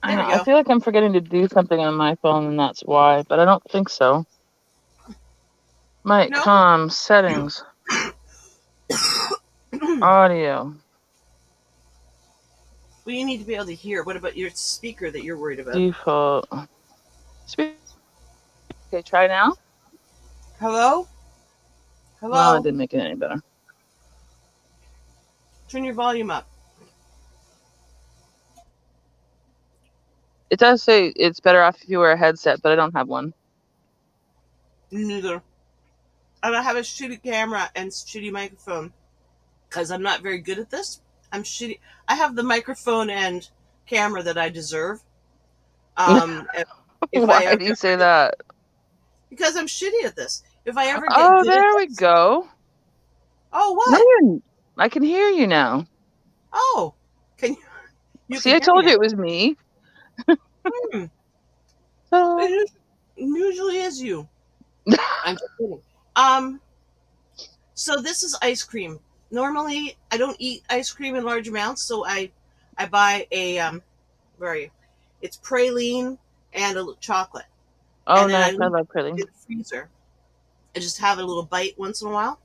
I There we know. I go. feel like I'm forgetting to do something on my phone, and that's why. But I don't think so. Mic, No. comm, settings, audio, Well, you need to be able to hear. What about your speaker that you're worried about? default. Okay, try now. Hello? Well, it Hello? didn't make it any better. Turn your volume up. It does say it's better off if you wear a headset, but I don't have one. Neither. And I have a shitty camera and shitty microphone because I'm not very good at this. I'm shitty. I have the microphone and camera that I deserve. If I Why ever, do you say that? because I'm shitty at this. If I ever get Oh, good at there we this, go. oh No, what? I can hear you now. Oh, can you See, can I hear me told now? you it was me. Hmm. So, It usually is you. I'm just kidding. Um. So this is ice cream. Normally, I don't eat ice cream in large amounts, so I buy a where are you? It's praline and a chocolate, oh, and then I nice. I leave love it pretty. in the freezer. I just have a little bite once in a while,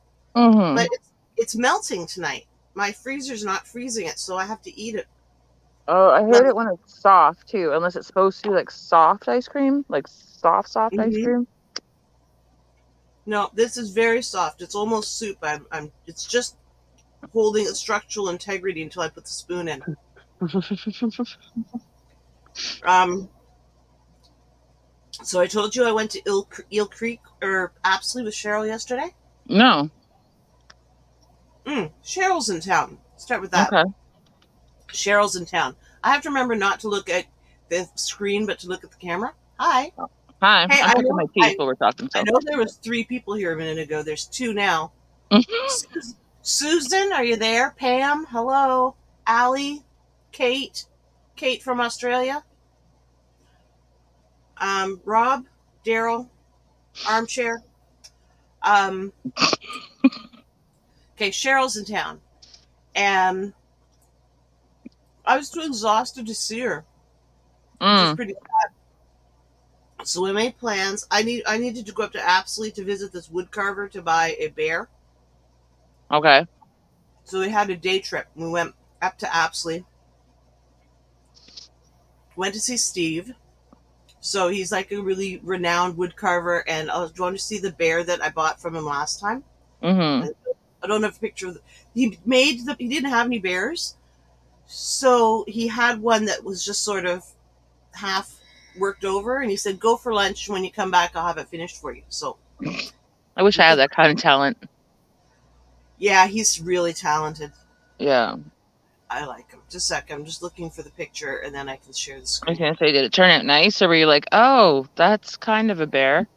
but Mm-hmm. it's melting tonight. My freezer's not freezing it, so I have to eat it. Oh, I hate Let it when it's soft too, unless it's supposed to be like soft ice cream, like soft ice hmm cream. No, this is very soft. It's almost soup. It's just holding its structural integrity until I put the spoon in. Um, so I told you I went to Eel Creek or Apsley with Cheryl yesterday. No. Cheryl's in town. Start with that. Okay. Cheryl's in town. I have to remember not to look at the screen, but to look at the camera. Hi. Hi. Hey, I'm brushing my teeth while we're talking, I so. know there was 3 people here a minute ago. There's 2 now. Susan, are you there? Pam, hello. Allie, Kate, Kate from Australia. Rob, Daryl, Armchair. Um, okay, Cheryl's in town, and I was too exhausted to see her, which is Mm, pretty. So we made plans. I needed to go up to Apsley to visit this wood carver to buy a bear. okay. So we had a day trip. We went up to Apsley, went to see Steve. So he's like a really renowned wood carver, and I was going to see the bear that I bought from him last time. Mm-hmm. I don't have a picture of. He didn't have any bears, so he had one that was just sort of half worked over, and he said, "Go for lunch. When you come back, I'll have it finished for you." So I wish we I had took. that kind of talent. Yeah, he's really talented. Yeah. I like him. Just a sec. I'm just looking for the picture, and then I can share the I was screen. gonna say, did it turn out nice, or were you like, oh, that's kind of a bear?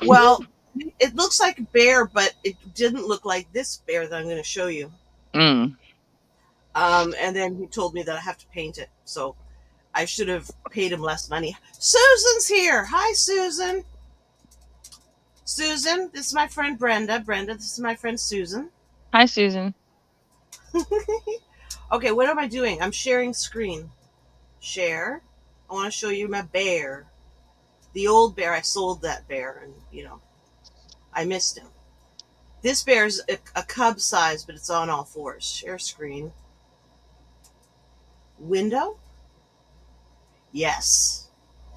Well, it looks like a bear, but it didn't look like this bear that I'm going to show you. Mm. And then he told me that I have to paint it, so I should have paid him less money. Susan's here. Hi, Susan. Susan, this is my friend Brenda. Brenda, this is my friend Susan. Hi, Susan. Okay, what am I doing? I'm sharing screen. Share. I want to show you my bear. The old bear. I sold that bear, and I missed him. This bear's a cub size, but it's on all fours. Share screen. Window? Yes.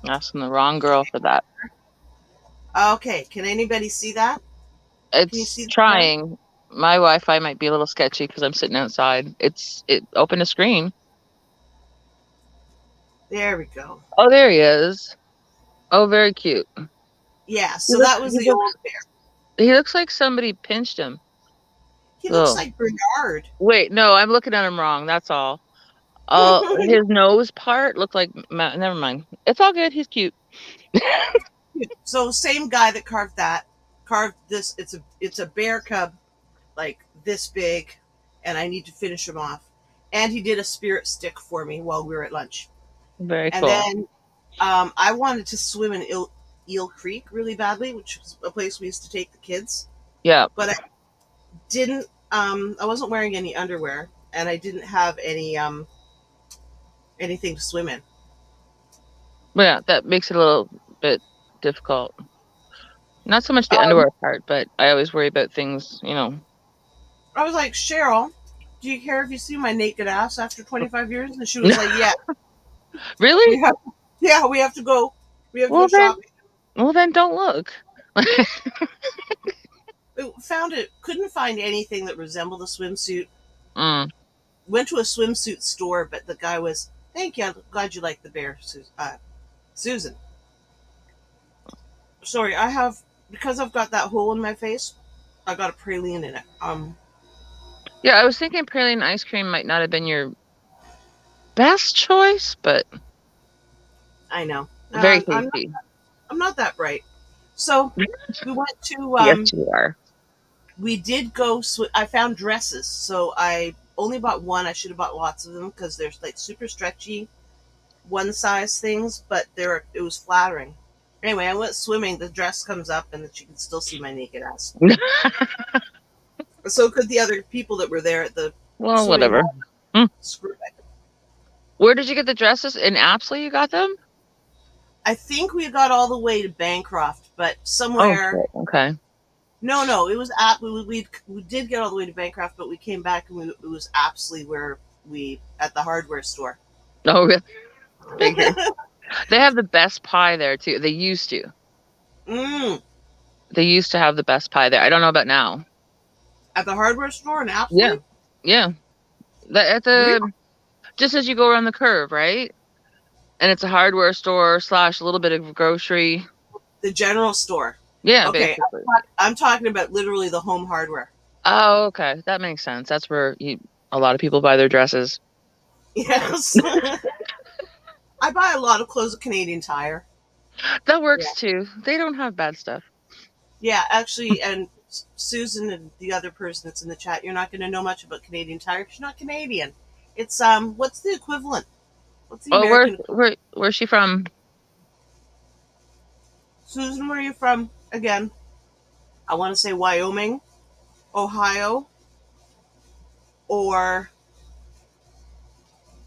Asking the wrong girl for that. Okay, can anybody see that? Can you It's see the bear? trying. My Wi-Fi might be a little sketchy because I'm sitting outside. It opened a screen. There we go. Oh, there he is. Oh, very cute. Yeah, He so looks that was he the looks old bear. he looks like somebody pinched him. He looks Oh, like Bernard. wait, no, I'm looking at him wrong. That's all. His nose part looked like never mind. It's all good. He's cute. So same guy that carved that carved this. It's a bear cub like this big, and I need to finish him off. And he did a spirit stick for me while we were at lunch. Very And cool. then I wanted to swim in Eel Creek really badly, which is a place we used to take the kids. Yeah. But I didn't. I wasn't wearing any underwear, and I didn't have anything to swim in. But yeah, that makes it a little bit difficult. Not so much the Um, underwear part, but I always worry about things, I was like, Cheryl, do you care if you see my naked ass after 25 years? And she was like, yeah, we Really? have, yeah, we have to go. We have to go Well then, shopping. well then, don't look. We found it, couldn't find anything that resembled a swimsuit. Mm. Went to a swimsuit store, but the guy was, thank you, I'm glad you like the bear, Susan. Sorry, I have, because I've got that hole in my face, I got a praline in it. Yeah, I was thinking praline ice cream might not have been your best choice, but I know. very I'm not, tasty. I'm not that bright. So we went to, Yes, you are. we did go, I found dresses. So I only bought one. I should have bought lots of them because they're like super stretchy, one size things, but it was flattering. Anyway, I went swimming. The dress comes up, and that you can still see my naked ass. So could the other people that were there at the Well, swimming whatever. hole. Mm. Screw it. Where did you get the dresses? In Apsley you got them? I think we got all the way to Bancroft, but Oh somewhere. shit. Okay. No, no, it was at we did get all the way to Bancroft, but we came back and it was absolutely where we at the hardware store. Oh, really? Figure. They have the best pie there too. They used to. mm, They used to have the best pie there. I don't know about now. at the hardware store in Yeah. Apsley. Yeah. At Really? the just as you go around the curve, right? And it's a hardware store slash a little bit of grocery. The general store. Yeah, Okay, basically. I'm talking about literally the home hardware. Oh, okay. That makes sense. That's where a lot of people buy their dresses. Yes. I buy a lot of clothes at Canadian Tire. That Yeah. works too. They don't have bad stuff. Yeah, actually, and Susan and the other person that's in the chat, you're not going to know much about Canadian Tire. She's not Canadian. It's what's the equivalent? What's the Oh, American? where's she from? Susan, where are you from again? I want to say Wyoming, Ohio, or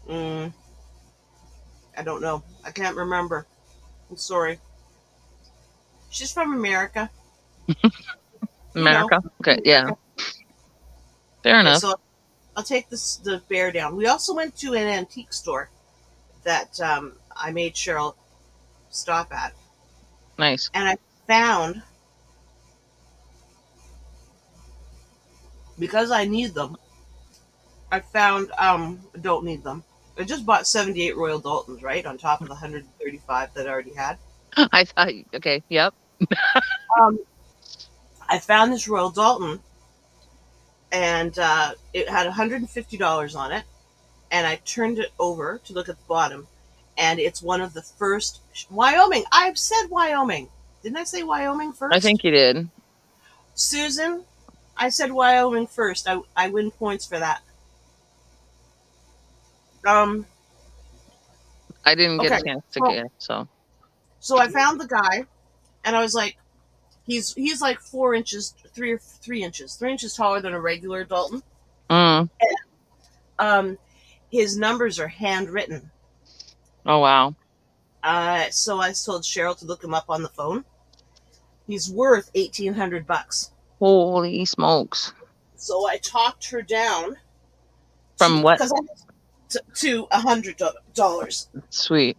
mm, I don't know. I can't remember. I'm sorry. She's from America. You know, America. Okay, yeah. America. Fair Okay, enough. so I'll take the bear down. We also went to an antique store that I made Cheryl stop at, Nice. and I found, because I need them. I found don't need them. I just bought 78 Royal Daltons, right, on top of the 135 that I already had. I thought, okay, yep. Um, I found this Royal Dalton, and it had $150 on it. And I turned it over to look at the bottom, and it's one of the first Wyoming. I've said Wyoming. Didn't I say Wyoming I first? think you did. Susan, I said Wyoming first. I win points for that. Um. I didn't get a Okay. chance to So, get so. so I found the guy, and I was like, he's like 4 inches, 3 inches taller than a regular Dalton. Mm. Um, his numbers are handwritten. Oh wow. So I told Cheryl to look him up on the phone. He's worth $1,800. Holy smokes. So I talked her down From what? to $100. Sweet.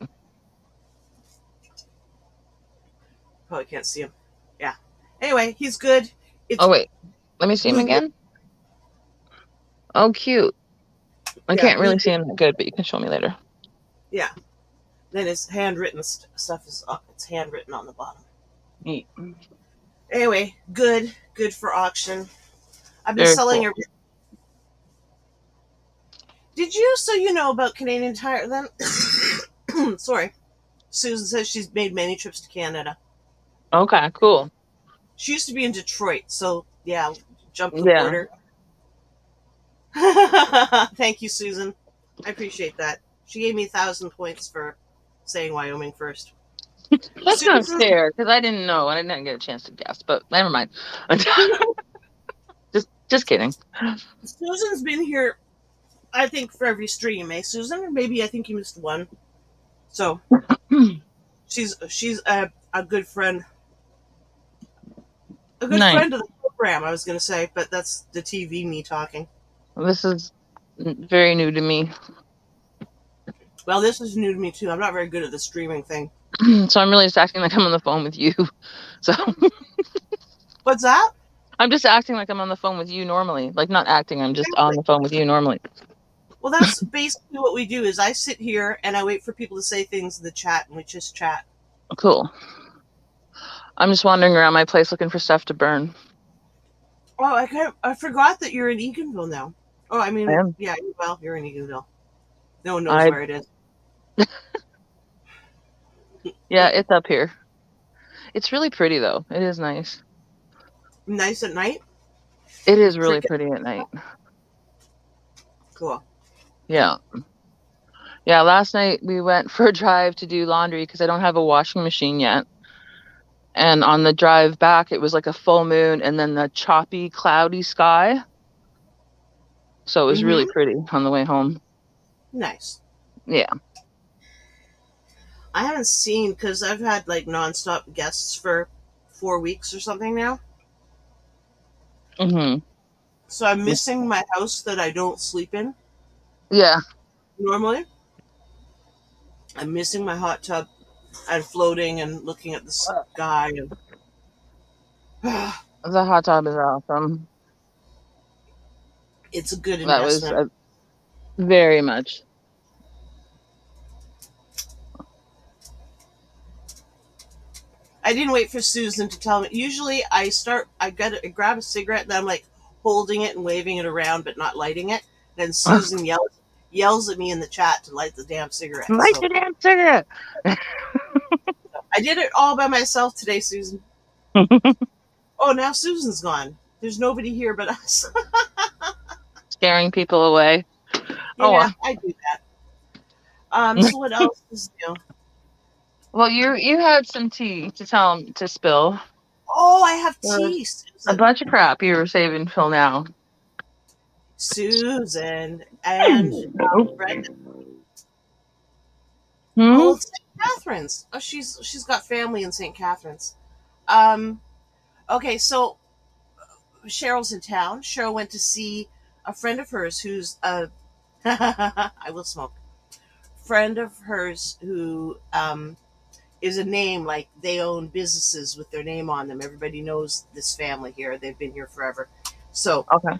Probably can't see him. Yeah. Anyway, he's good. Oh It's wait. Let me see him blue. again. Oh cute. I Yeah, can't blue. really see him that good, but you can show me later. Yeah. Then his handwritten stuff is up. It's handwritten on the bottom. Neat. Anyway, good for auction. I've been Very selling cool. her. Did you so you know about Canadian Tire then? Sorry. Susan says she's made many trips to Canada. Okay, cool. She used to be in Detroit, so yeah, jumped the Yeah. border. Thank you, Susan. I appreciate that. She gave me 1,000 points for saying Wyoming first. That's not Susan, fair because I didn't know. I didn't get a chance to guess, but never mind. Just kidding. Susan's been here, I think, for every stream, eh, Susan? Maybe I think you missed one. So She's a good friend, a good Nice. friend of the program. I was going to say, but that's the TV me talking. This is very new to me. Well, this is new to me too. I'm not very good at the streaming thing. So I'm really just acting like I'm on the phone with you. So What's that? I'm just acting like I'm on the phone with you normally. Like not acting, I'm just on Exactly. the phone with you normally. Well, that's basically what we do. Is I sit here and I wait for people to say things in the chat, and we just chat. Cool. I'm just wandering around my place looking for stuff to burn. Oh, I forgot that you're in Eganville now. Oh, I I mean, am. yeah, well, you're in Eganville. No one knows I where it is. Yeah, it's up here. It's really pretty though. It is nice. Nice at night. It is really Cricket. pretty at night. Cool. Yeah. Yeah, last night we went for a drive to do laundry because I don't have a washing machine yet. And on the drive back, it was like a full moon and then the choppy, cloudy sky. So it was really Mm-hmm. pretty on the way home. Nice. Yeah. I haven't seen because I've had like nonstop guests for 4 weeks or something now. Hmm. So I'm missing my house that I don't sleep in Yeah. normally. I'm missing my hot tub and floating and looking at the sky. And The hot tub is awesome. it's a good That was investment. very much. I didn't wait for Susan to tell me. Usually I grab a cigarette and I'm like holding it and waving it around but not lighting it. Then Susan yells at me in the chat to light the damn cigarette. Light So your damn cigarette. I did it all by myself today, Susan. Oh, now Susan's gone. There's nobody here but us. Scaring people away. Oh, Yeah, I do that. So what else is new? well, you had some tea to tell them to spill. Oh, I have There was tea, a Susan. bunch of crap you were saving till now. Susan and Brenda. Oh, Hmm? it's St. Catharines. Oh, she's got family in St. Catharines. Um, okay, so Cheryl's in town. Cheryl went to see a friend of hers who's a I will smoke. Friend of hers who is a name like they own businesses with their name on them. Everybody knows this family here. They've been here forever. So Okay.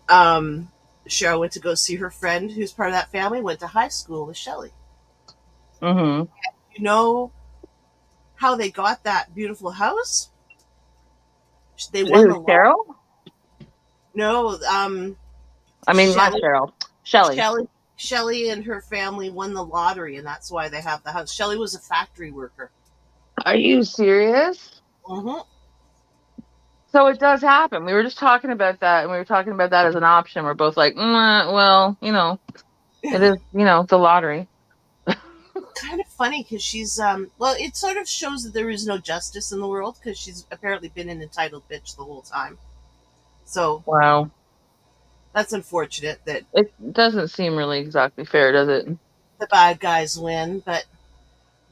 um, Cheryl went to go see her friend who's part of that family. Went to high school with Shelley. Mm-hmm. You know how they got that beautiful house? They won Ooh, the lot. Cheryl? No, I mean, not Shelley, Cheryl. Shelly. Shelley and her family won the lottery, and that's why they have the house. Shelley was a factory worker. Are you serious? Mm-hmm. So it does happen. We were just talking about that, and we were talking about that as an option. We're both like, well, it is, the lottery. Kind of funny because she's well, it sort of shows that there is no justice in the world because she's apparently been an entitled bitch the whole time. So Wow. that's unfortunate that It doesn't seem really exactly fair, does it? the bad guys win, but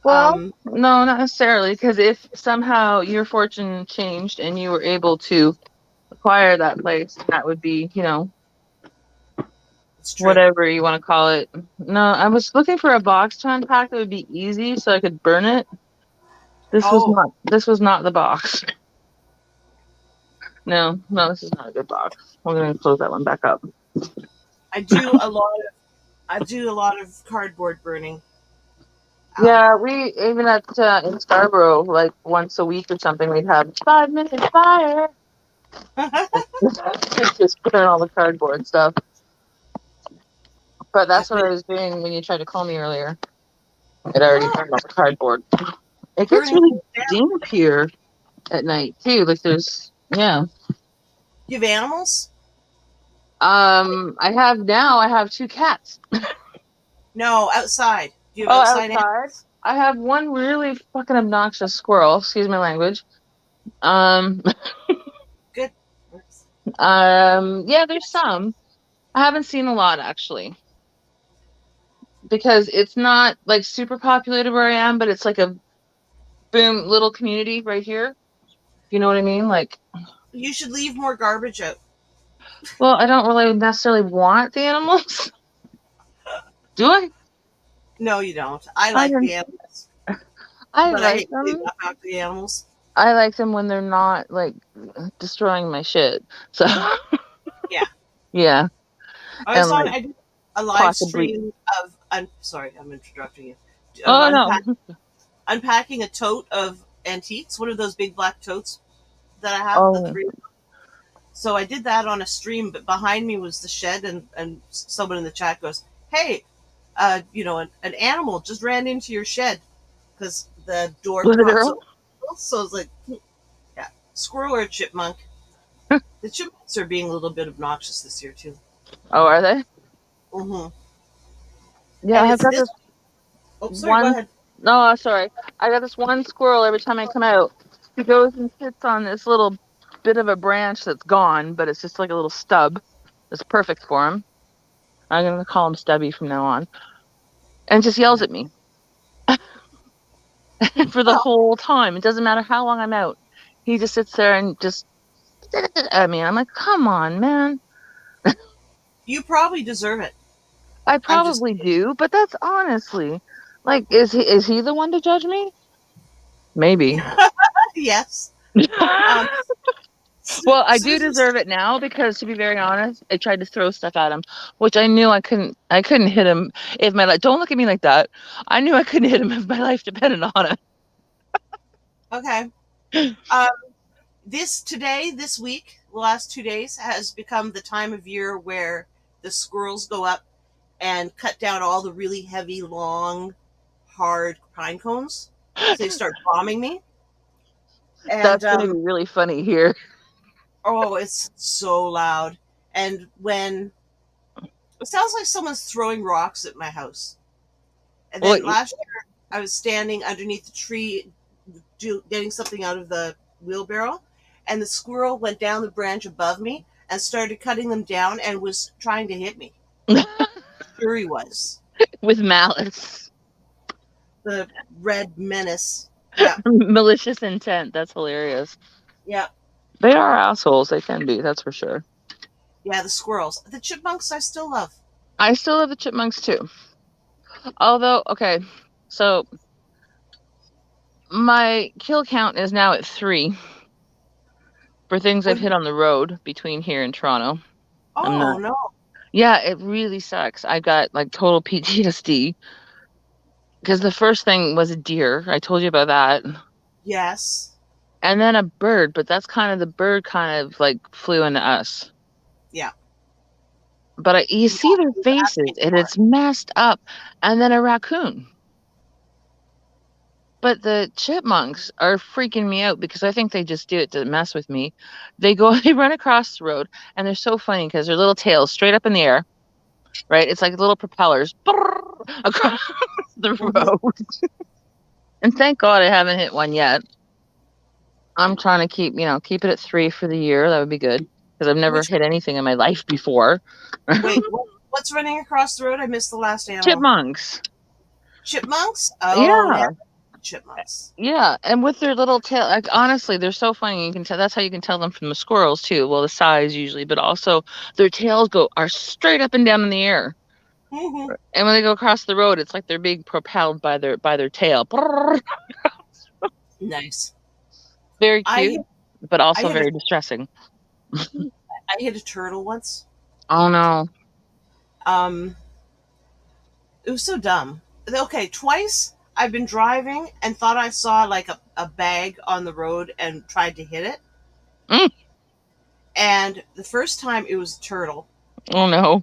Well, um no, not necessarily, because if somehow your fortune changed and you were able to acquire that place, that would be, it's true. whatever you want to call it. No, I was looking for a box to unpack that would be easy so I could burn it. Oh, This was not the box. No, no, this is not a good box. I'm gonna close that one back up. I do a lot of I do a lot of cardboard burning. Um, Yeah, we even at in Scarborough, like once a week or something, we'd have 5 minute fire. Just burn all the cardboard stuff. But that's I've what been I was doing when you tried to call me earlier. It already oh, burned all the cardboard. It gets burning really things down. damp here at night too. Like yeah. Do you have animals? I have two cats. No, outside. Do you have Oh, outside animals? outside. I have one really fucking obnoxious squirrel, excuse my language. Um, Good. yeah, there's some. I haven't seen a lot actually because it's not like super populated where I am, but it's like boom, little community right here. You know what I mean? Like, You should leave more garbage out. well, I don't really necessarily want the animals. Do I? No, you don't. I I like don't. the animals, I but I like hate cleaning them. up after the animals. I like them when they're not like destroying my shit. So Yeah. yeah, I was and on. like I did a live possibly. stream of. I'm sorry, I'm interrupting you. Of Oh no. unpacking a tote of antiques. One of those big black totes that I have. The Oh, three. So I did that on a stream, but behind me was the shed, and someone in the chat goes, "Hey, an animal just ran into your shed because the door was it a props girl? open." So it's like, yeah, squirrel or chipmunk. The chipmunks are being a little bit obnoxious this year too. Oh, are they? Hmm. Yeah, And I've it's got this. this Oh, sorry. Go one. ahead. No, sorry. I got this one squirrel every time I come out. He goes and sits on this little bit of a branch that's gone, but it's just like a little stub. It's perfect for him. I'm gonna call him Stubby from now on. And just yells Yeah. at me for the Well, whole time. It doesn't matter how long I'm out. He just sits there and just at me. I'm like, come on, man. you probably deserve it. I I'm just. probably do, but that's honestly like, is he the one to judge me? Maybe. Yes. Um, Well, I do Susan. deserve it now because, to be very honest, I tried to throw stuff at him, which I knew I couldn't. I couldn't hit him if my life. Don't look at me like that. I knew I couldn't hit him if my life depended on Okay. it. Um, this week, the last 2 days, has become the time of year where the squirrels go up and cut down all the really heavy, long, hard pine cones. So they start bombing me. And That's gonna be really funny here. oh, it's so loud. And when it sounds like someone's throwing rocks at my house. And Well, then last year, I was standing underneath the tree, getting something out of the wheelbarrow, and the squirrel went down the branch above me and started cutting them down and was trying to hit me. Sure, he was. with malice, The red menace. Yeah, malicious intent. That's hilarious. yeah, They are assholes. They can be. That's for sure. yeah. The squirrels, the chipmunks, I still love. I still have the chipmunks too. Although, okay, so my kill count is now at 3 for things I've When, hit on the road between here and Toronto. I'm oh not. no, Yeah, it really sucks. I got like total PTSD because the first thing was a deer. I told you about that. yes, And then a bird, but that's kind of the bird kind of like flew into us. yeah. But you Yeah, see their he was faces asking and for it. it's messed up. And then a raccoon. But the chipmunks are freaking me out because I think they just do it to mess with me. They go, they run across the road and they're so funny because their little tails straight up in the air, right? It's like little propellers across the Hmm. road. And thank God I haven't hit one yet. I'm trying to keep it at 3 for the year. That would be good because I've never Which hit anything in my life before. wait, what's running across the road? I missed the last animal. Chipmunks. Chipmunks? Oh yeah, Yeah. chipmunks. Yeah, and with their little tail, like honestly, they're so funny. You can tell that's how you can tell them from the squirrels too. Well, the size usually, but also their tails are straight up and down in the air. Hmm. And when they go across the road, it's like they're being propelled by their tail. Nice. Very I cute, but I also hit a very distressing. I hit a turtle once. Oh no. Um, it was so dumb. Okay, twice I've been driving and thought I saw like a bag on the road and tried to hit it. Mm, And the first time it was a turtle, oh no.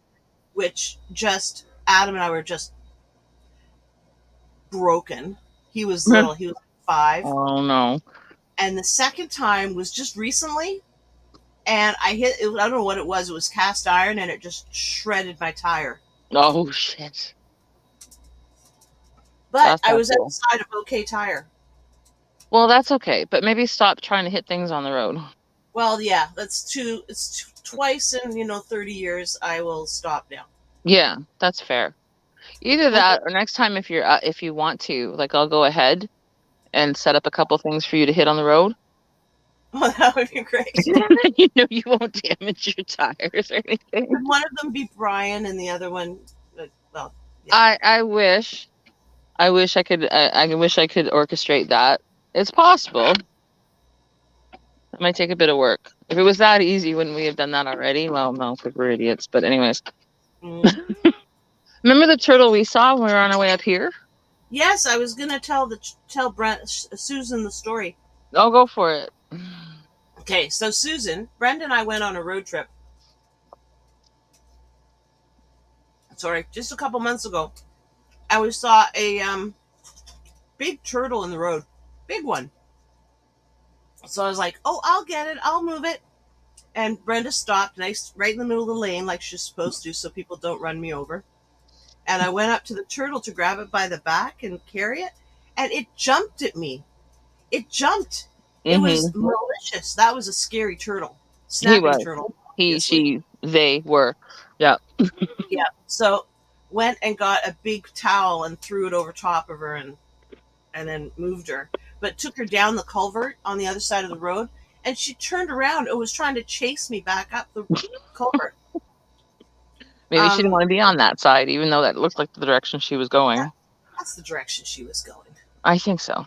which just Adam and I were just broken. He was little, he was 5. Oh no. And the second time was just recently, and I hit it, I don't know what it was. It was cast iron, and it just shredded my tire. Oh shit. But That's I not was cool. outside of OK Tire. Well, that's okay, but maybe stop trying to hit things on the road. Well, yeah, that's two. Twice in 30 years. I will stop now. Yeah, that's fair. Either Mhm. that or next time if you want to, like I'll go ahead and set up a couple things for you to hit on the road. Oh, that would be great. You know you won't damage your tires or anything. Could one of them be Brian and the other one? Well, yeah. I wish. I wish I could orchestrate that. It's possible. It might take a bit of work. If it was that easy, wouldn't we have done that already? Well, no, because we're idiots. But anyways, Mm. remember the turtle we saw when we were on our way up here? Yes, I was gonna tell Susan the story. I'll go for it. Okay, so Susan, Brenda and I went on a road trip. Sorry, just a couple months ago, and we saw a big turtle in the road, big one. So I was like, "Oh, I'll get it. I'll move it." And Brenda stopped nice right in the middle of the lane, like she's supposed to, so people don't run me over. And I went up to the turtle to grab it by the back and carry it, and it jumped at me. It jumped. It was Mm-hmm. malicious. That was a scary turtle, He snapping was. turtle, He, obviously. she, they were. Yeah. Yeah. So went and got a big towel and threw it over top of her and then moved her. But took her down the culvert on the other side of the road, and she turned around and was trying to chase me back up the culvert. Maybe she didn't Um, want to be on that side, even though that looked like the direction she was that, going. that's the direction she was going. I think so. I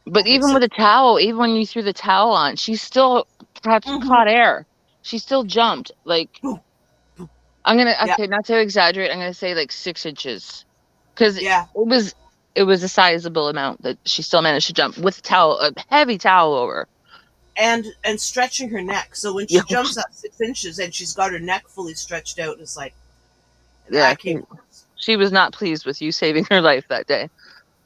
But think even so. with a towel, even when you threw the towel on, she still Mm-hmm. caught air. She still jumped. Like, Yeah, okay, not to exaggerate, I'm gonna say like 6 inches. Because yeah, it was a sizable amount that she still managed to jump with a heavy towel over. and stretching her neck. So when Yeah, she jumps up 6 inches and she's got her neck fully stretched out, it's like yeah. that came close. She was not pleased with you saving her life that day.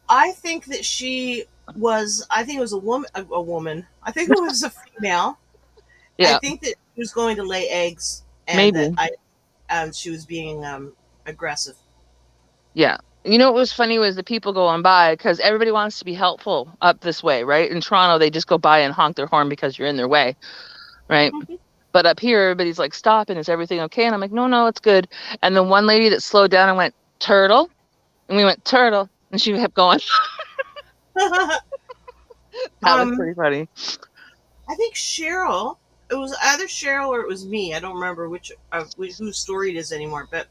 I think that she was. I think it was a woman. A woman. I think it was a female. I Yeah, think that she was going to lay eggs, and that maybe. she was being aggressive. Yeah. You know what was funny was the people going by because everybody wants to be helpful up this way, right? In Toronto, they just go by and honk their horn because you're in their way, right? But up here, everybody's like, stop, and is everything okay? And I'm like, no, no, it's good. And then one lady that slowed down and went, turtle. And we went, turtle. And she kept going. That was um, pretty funny. I think Cheryl. It was either Cheryl or it was me. I don't remember whose story it is anymore. But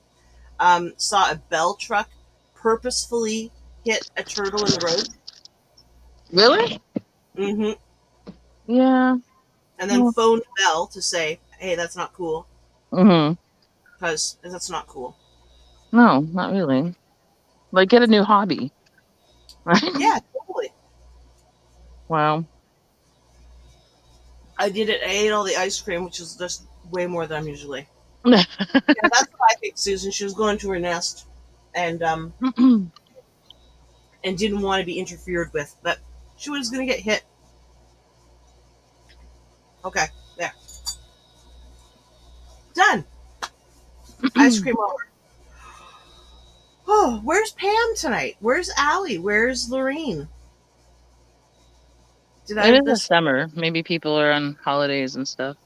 saw a bell truck purposefully hit a turtle in the road. Really? Mm-hmm. Yeah. And then phoned Bell to say, "Hey, that's not cool," Mm-hmm. because that's not cool. No, not really. Like, get a new hobby, right? Yeah, totally. Wow. I did it. I ate all the ice cream, which is just way more than I'm usually. Yeah, that's what I think, Susan. She was going to her nest, and and didn't want to be interfered with, but she was going to get hit. Okay, there, done. Ice cream over. Oh, where's Pam tonight? Where's Allie? Where's Lorene? Did It I is the miss summer. Maybe people are on holidays and stuff.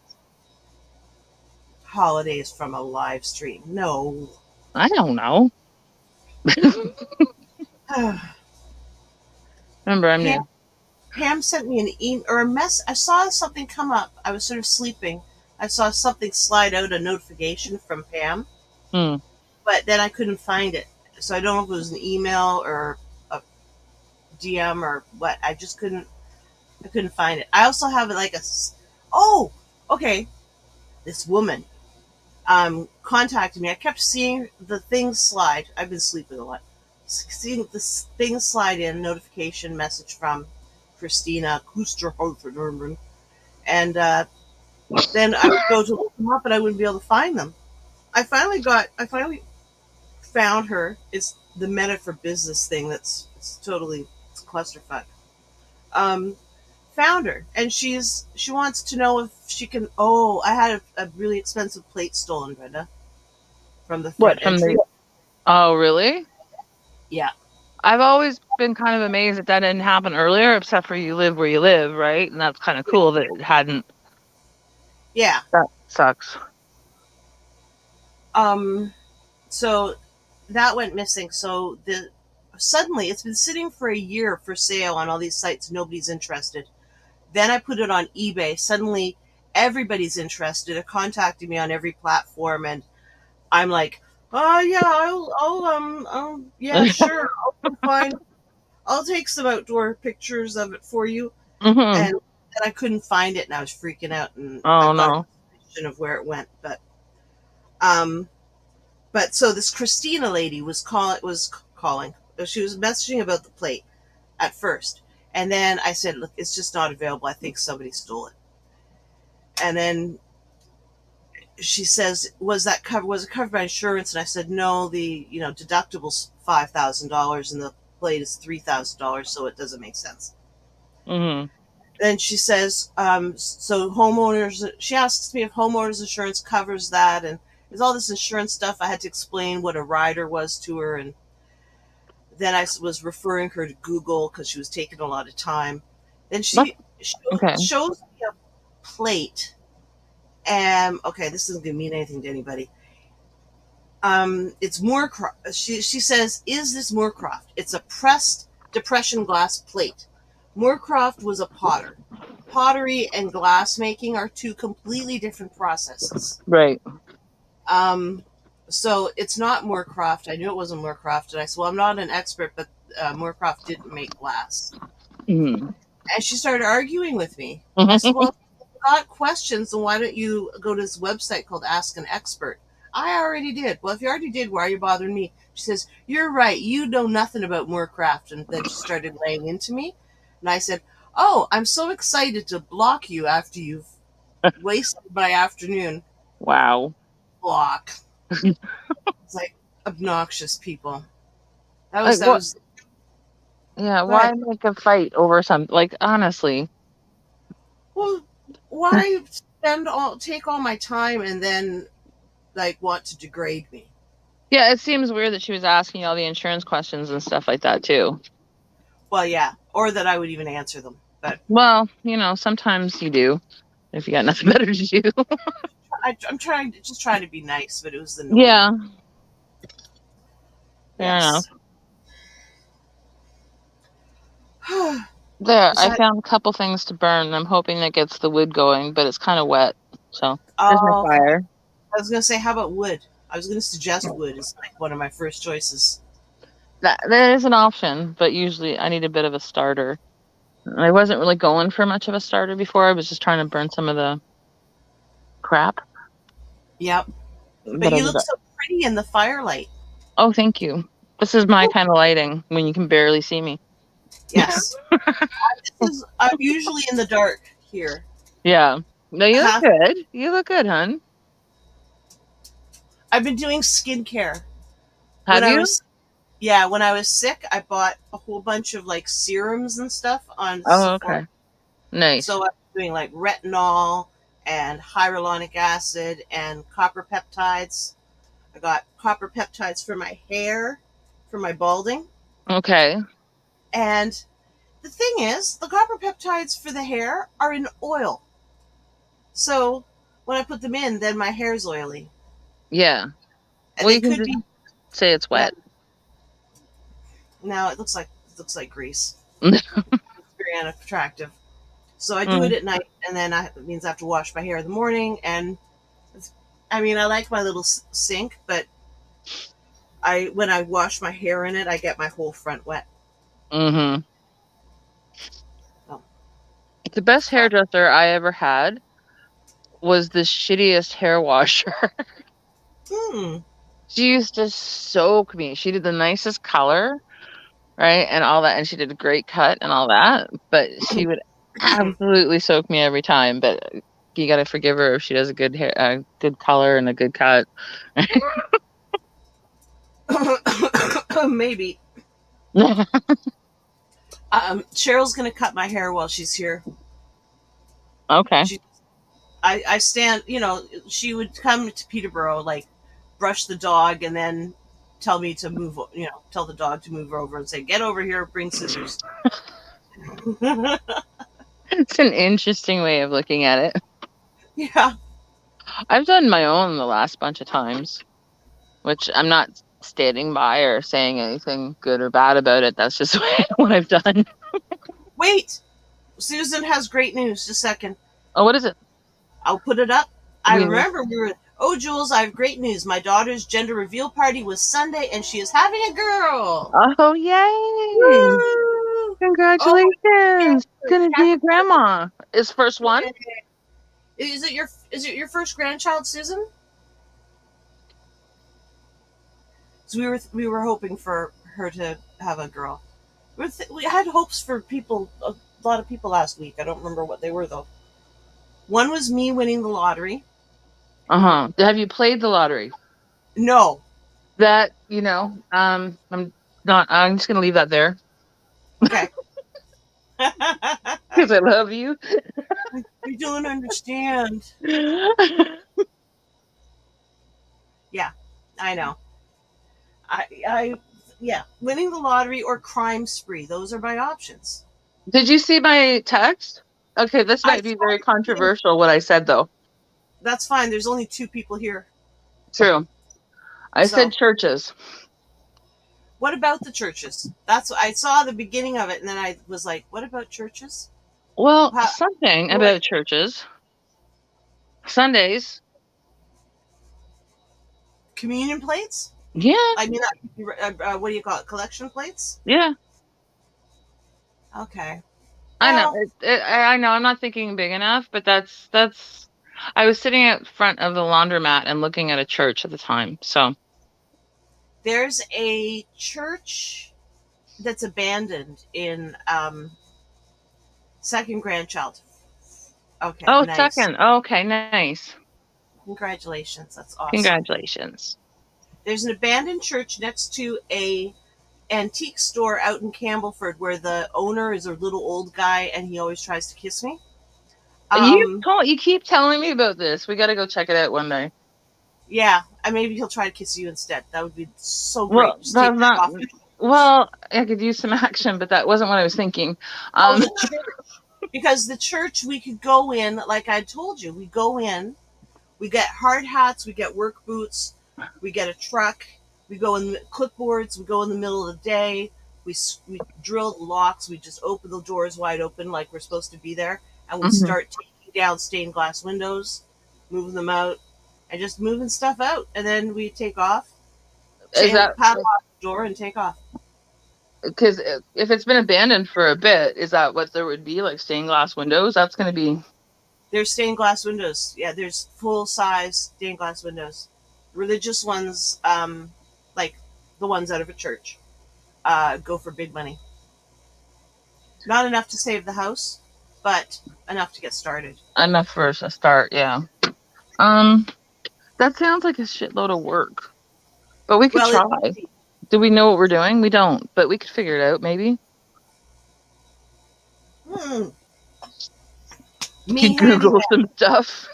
holidays from a live stream? No. I don't know. Remember, I'm Pam new. Pam sent me an email or a mess. I saw something come up. I was sort of sleeping. I saw something slide out, a notification from Pam, Hmm. but then I couldn't find it. So I don't know if it was an email or a DM or what. I just couldn't. I couldn't find it. I also have like oh, okay. This woman contacted me. I kept seeing the things slide. I've been sleeping a lot. Seeing this thing slide in, notification message from Christina Kusterhofer, and then I would go to look them up and I wouldn't be able to find them. I finally found her. It's the Meta for Business thing that's it's totally it's a clusterfuck. Um, Found her and she wants to know if she can. Oh, I had a really expensive plate stolen, Brenda, from the front What from entry. the? Oh, really? Yeah, I've always been kind of amazed that that didn't happen earlier, except for you live where you live, right? And that's kind of cool that it hadn't. yeah. That sucks. Um, so that went missing. suddenly it's been sitting for a year for sale on all these sites. Nobody's interested. Then I put it on eBay. Suddenly everybody's interested. They're contacting me on every platform, and I'm like, oh yeah, yeah, sure, I'll come find. I'll take some outdoor pictures of it for you. Hmm. And then I couldn't find it, and I was freaking out, and Oh I've got a no. suspicion of where it went. Um, but so this Christina lady was calling. She was messaging about the plate at first, and then I said, "Look, it's just not available. I think somebody stole it." And then she says, was it covered by insurance?" And I said, "No, the deductible's $5,000, and the plate is $3,000, so it doesn't make sense." Hmm. Then she says, so homeowners, she asks me if homeowners insurance covers that. And there's all this insurance stuff. I had to explain what a rider was to her. And then I was referring her to Google because she was taking a lot of time. Then That's she okay. shows me a plate. And okay, this isn't going to mean anything to anybody. It's Moorcroft. She says, "Is this Moorcroft?" It's a pressed depression glass plate. Moorcroft was a potter. Pottery and glass making are two completely different processes. Right. Um, so it's not Moorcroft. I knew it wasn't Moorcroft, and I said, "Well, I'm not an expert, but Moorcroft didn't make glass." Hmm. And she started arguing with me. I said, "Well, if you've got questions, then why don't you go to this website called Ask an Expert?" I already did. "Well, if you already did, why are you bothering me?" She says, "You're right. You know nothing about Moorcraft." And then she started laying into me. And I said, "Oh, I'm so excited to block you after you've wasted my afternoon." Wow. Block. It's like obnoxious people. That Like was, that what? was, Yeah. go Why ahead. make a fight over something? Like honestly. Well, why take all my time and then like want to degrade me? Yeah, it seems weird that she was asking all the insurance questions and stuff like that too. Well, yeah, or that I would even answer them. But Well, sometimes you do if you got nothing better to do. I'm trying to be nice, but it was annoying. Yeah, fair enough. Yes. There, I Besides, found a couple things to burn. I'm hoping that gets the wood going, but it's kind of wet. So there's my oh, fire. I was gonna say, how about wood? I was gonna suggest wood as like one of my first choices. That is an option, but usually I need a bit of a starter. I wasn't really going for much of a starter before. I was just trying to burn some of the crap. Yep. But But I you did look that. so pretty in the firelight. Oh, thank you. This is my kind of lighting when you can barely see me. Yes. I'm usually in the dark here. Yeah. No, you look Half. good. You look good, hun. I've been doing skincare. When Have I you? was Yeah, when I was sick, I bought a whole bunch of like serums and stuff on Oh, Sephora. okay. Nice. So I'm doing like retinol and hyaluronic acid and copper peptides. I got copper peptides for my hair, for my balding. Okay. And the thing is, the copper peptides for the hair are in oil. So when I put them in, then my hair's oily. Yeah. And Well, they you can could just be say it's now, wet. now it looks like grease. It's very unattractive. So I do it Mm. at night, and then it means I have to wash my hair in the morning. And I mean, I like my little sink, but when I wash my hair in it, I get my whole front wet. Mm-hmm. Oh, The best uh, hairdresser I ever had was the shittiest hair washer. hmm. She used to soak me. She did the nicest color, right? And all that. And she did a great cut and all that. But she would absolutely soak me every time. But you got to forgive her if she does a good hair, good color and a good cut. Maybe. Cheryl's gonna cut my hair while she's here. Okay. She, I stand. She would come to Peterborough, like brush the dog, and then tell me to move. Tell the dog to move over and say, "Get over here, bring scissors." It's an interesting way of looking at it. Yeah. I've done my own the last bunch of times, which I'm not. standing by or saying anything good or bad about it. That's just what I've done. Wait, Susan has great news. Just a second. Oh, what is it? I'll put it up. I We know. remember we were. Oh, Jules, I have great news. My daughter's gender reveal party was Sunday, and she is having a girl. Oh, yay! Woo! Oh, Congratulations! yes, Gonna be a grandma. Is first one? Is it your first grandchild, Susan? So we were hoping for her to have a girl. We had hopes for people, a lot of people last week. I don't remember what they were though. One was me winning the lottery. Uh-huh. Have you played the lottery? No. That, I'm not, I'm just gonna leave that there Okay. because I love you. You don't understand. Yeah, I know. I, yeah, winning the lottery or crime spree. Those are my options. Did you see my text? Okay, this I might be very saw. controversial what I said though. That's fine. There's only two people here. True. I said So, churches. what about the churches? That's what I saw the beginning of it, and then I was like, "What about churches? Well, How, something what do I about churches. Sundays. communion plates? Yeah, I mean, what do you call it? Collection plates? yeah. Okay. I know. Well, I know. I'm not thinking big enough, but that's. I was sitting out front of the laundromat and looking at a church at the time. So, there's a church that's abandoned in second grandchild. Okay, oh, nice. second. Oh, okay, nice. Congratulations. That's awesome. Congratulations. There's an abandoned church next to a antique store out in Campbellford where the owner is a little old guy and he always tries to kiss me. Um, You keep telling me about this. We got to go check it out one day. yeah, and maybe he'll try to kiss you instead. That would be so great. Well, Just take that's that not. off. Well, I could use some action, but that wasn't what I was thinking. Oh, Um, the church. Because the church we could go in, like I told you, we go in, we get hard hats, we get work boots, we get a truck, we go in clipboards, we go in the middle of the day, we drill the locks, we just open the doors wide open like we're supposed to be there, and we mhm. start taking down stained glass windows, moving them out, and just moving stuff out, and then we take off, Is chain that padlock the door, and take off. because if it's been abandoned for a bit, is that what there would be like stained glass windows? That's going to be. There's stained glass windows. Yeah, there's full size stained glass windows. Religious ones, like the ones out of a church, go for big money. Not enough to save the house, but enough to get started. Enough for us to start, yeah. Um, that sounds like a shitload of work, but we could Well, it try. would be. Do we know what we're doing? We don't, but we could figure it out, maybe. Hmm, We me could Google handyman. some stuff.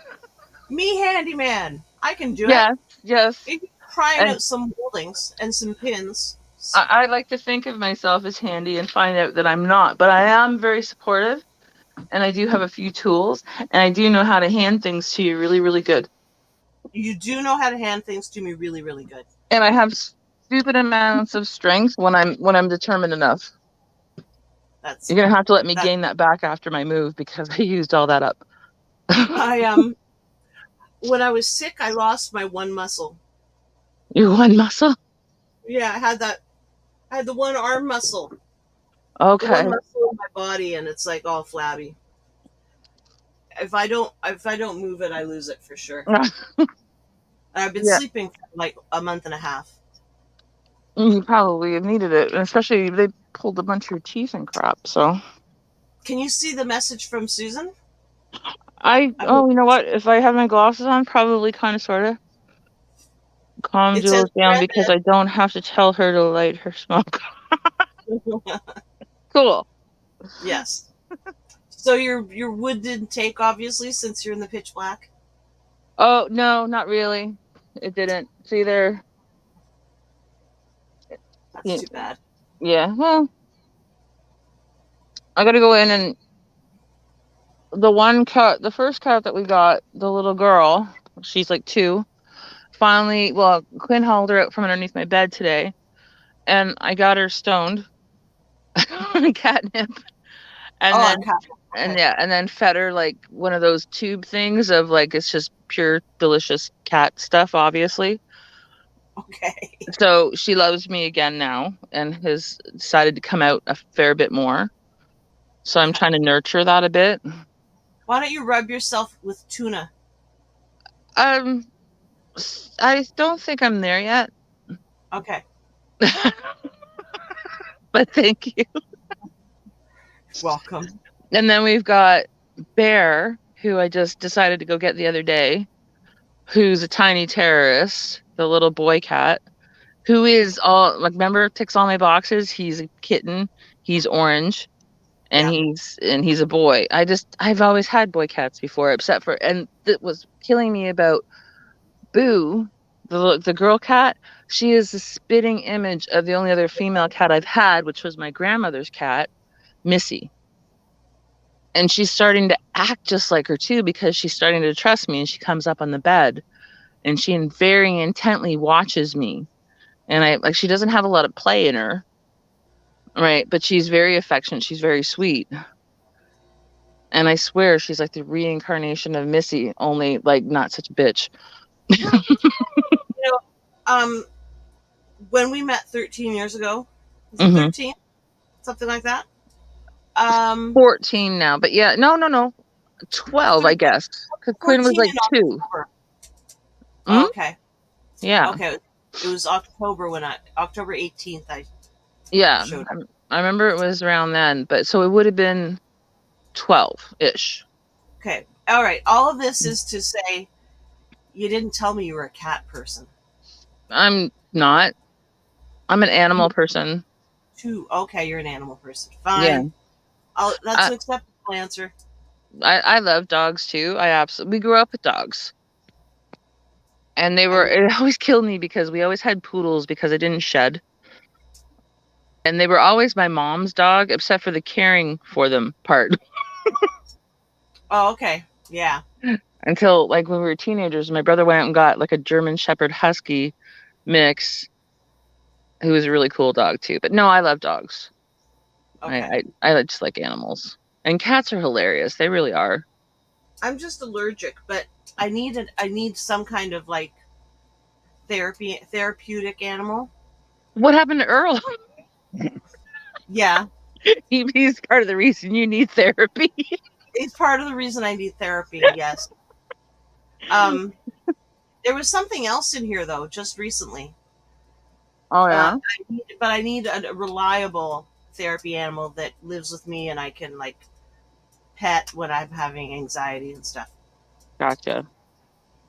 Me handyman. I can do it. Yes, yes. If you're trying And out some moldings and some pins. I like to think of myself as handy and find out that I'm not, but I am very supportive and I do have a few tools and I do know how to hand things to you really, really good. You do know how to hand things to me really, really good. And I have stupid amounts of strength when I'm determined enough. That's You're gonna have to let me that. gain that back after my move because I used all that up. I when I was sick, I lost my one muscle. Your one muscle? Yeah, I had that. I had the one arm muscle, the Okay. one muscle in my body, and it's like all flabby. If I don't move it, I lose it for sure. And I've been Yeah, sleeping for like a month and a half. you probably have needed it, and especially they pulled a bunch of your teeth and crap. So Can you see the message from Susan? I hope you know what? If I have my glasses on, probably kind of sort of calm it says Jules down because I don't have to tell her to light her smoke. read. Cool. Yes. So your wood didn't take obviously since you're in the pitch black. Oh no, not really. It didn't. See there. That's Yeah, too bad. yeah. Well, I gotta go in and the first cat that we got, the little girl, she's like 2. finally, well, Quinn hauled her out from underneath my bed today, and I got her stoned, catnip, and Oh, a then cat. and Okay. yeah, and then fed her like one of those tube things of like it's just pure delicious cat stuff, obviously. Okay. So she loves me again now and has decided to come out a fair bit more. So I'm Okay. trying to nurture that a bit. Why don't you rub yourself with tuna? Um, I don't think I'm there yet, Okay. but thank you. Welcome. And then we've got Bear, who I just decided to go get the other day, who's a tiny terrorist, the little boy cat, who is all like, remember, ticks all my boxes. He's a kitten. He's orange, and Yeah. he's a boy. I've always had boy cats before, except for, and that was killing me about Boo, the girl cat. She is the spitting image of the only other female cat I've had, which was my grandmother's cat, Missy. And she's starting to act just like her too because she's starting to trust me, and she comes up on the bed and she very intently watches me. And I like, she doesn't have a lot of play in her, right? But she's very affectionate. She's very sweet. And I swear she's like the reincarnation of Missy, only like not such a bitch. You know, um, when we met 13 years ago, was it Hmm. 13? Something like that. Um, 14 now, but yeah, no. 12, I 13, guess. Because Quinn was 14 like in 2. October. Mm? Oh, okay. Yeah. Okay. It was October October 18th I Yeah. showed up. I remember it was around then, but so it would have been 12-ish. Okay. All right. All of this is to say you didn't tell me you were a cat person. I'm not. I'm an animal You person. too. Okay, you're an animal person. Yeah. Fine. That's I, an acceptable answer. I love dogs too. I absolutely, we grew up with dogs. And And it always killed me because we always had poodles because I didn't shed. And they were always my mom's dog, except for the caring for them part. oh, okay. Yeah. Until like when we were teenagers, my brother went out and got like a German Shepherd Husky mix, who was a really cool dog too. But no, I love dogs. Okay. I just like animals. And cats are hilarious. They really are. I'm just allergic, but I need some kind of like therapeutic animal. What happened to Earl? Yeah. He's part of the reason you need therapy. It's part of the reason I need therapy, yes. Um there was something else in here though, just recently. Oh yeah, But I need a reliable therapy animal that lives with me and I can like pet when I'm having anxiety and stuff. gotcha.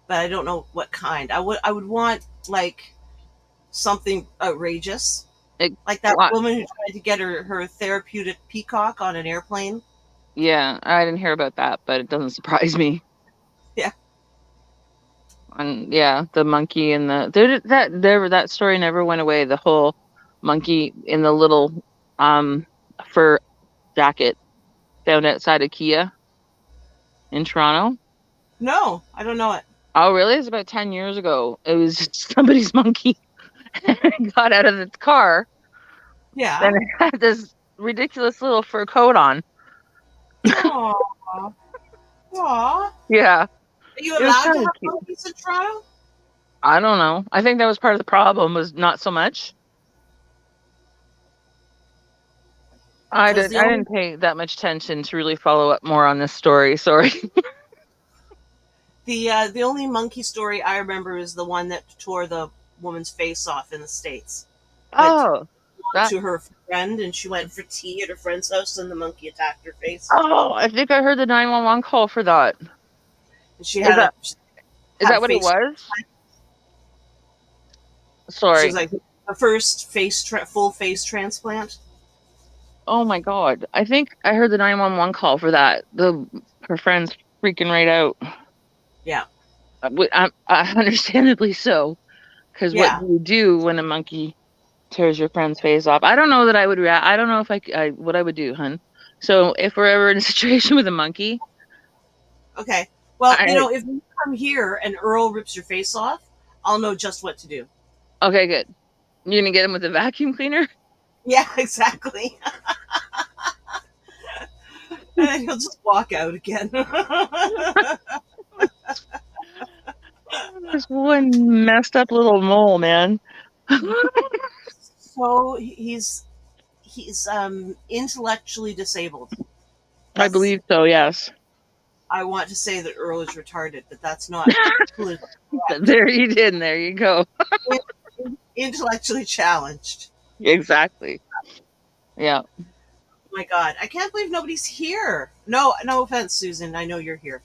But I don't know what kind. I would want like something outrageous, It, like that what? woman who tried to get her therapeutic peacock on an airplane. Yeah, I didn't hear about that, but it doesn't surprise me. Yeah. And yeah, the monkey and that story never went away. The whole monkey in the little um fur jacket found outside IKEA in Toronto. No, I don't know it. Oh, really? It's about 10 years ago. It was somebody's monkey got out of the car Yeah. and it had this ridiculous little fur coat on. Aww. Aww. Yeah, Are you it was allowed to kind of have cute. monkeys in Toronto? I don't know. I think that was part of the problem, was not so much. Because I didn't pay that much attention to really follow up more on this story. Sorry. the only monkey story I remember is the one that tore the woman's face off in the States. Went Oh, that. to her friend and she went for tea at her friend's house and the monkey attacked her face. Oh, I think I heard the 911 call for that. And she Is had that is had a that what it face. was? She Sorry. was like the first full face transplant. Oh my God. I think I heard the 911 call for that. Her friend's freaking right out. Yeah. Understandably so. Because what Yeah. do you do when a monkey tears your friend's face off? I don't know that I would react. I don't know if what I would do, hun. So if we're ever in a situation with a monkey, Okay. Well, I if you come here and Earl rips your face off, I'll know just what to do. Okay, good. You're gonna get him with a vacuum cleaner? Yeah, exactly. And then he'll just walk out again. Oh, there's one messed up little mole, man. So he's intellectually disabled. I That's believe so, yes. I want to say that Earl is retarded, but that's not politically correct. There you did, and there you go. Intellectually challenged. Exactly. Yeah. Oh my God, I can't believe nobody's here. No, no offense, Susan. I know you're here,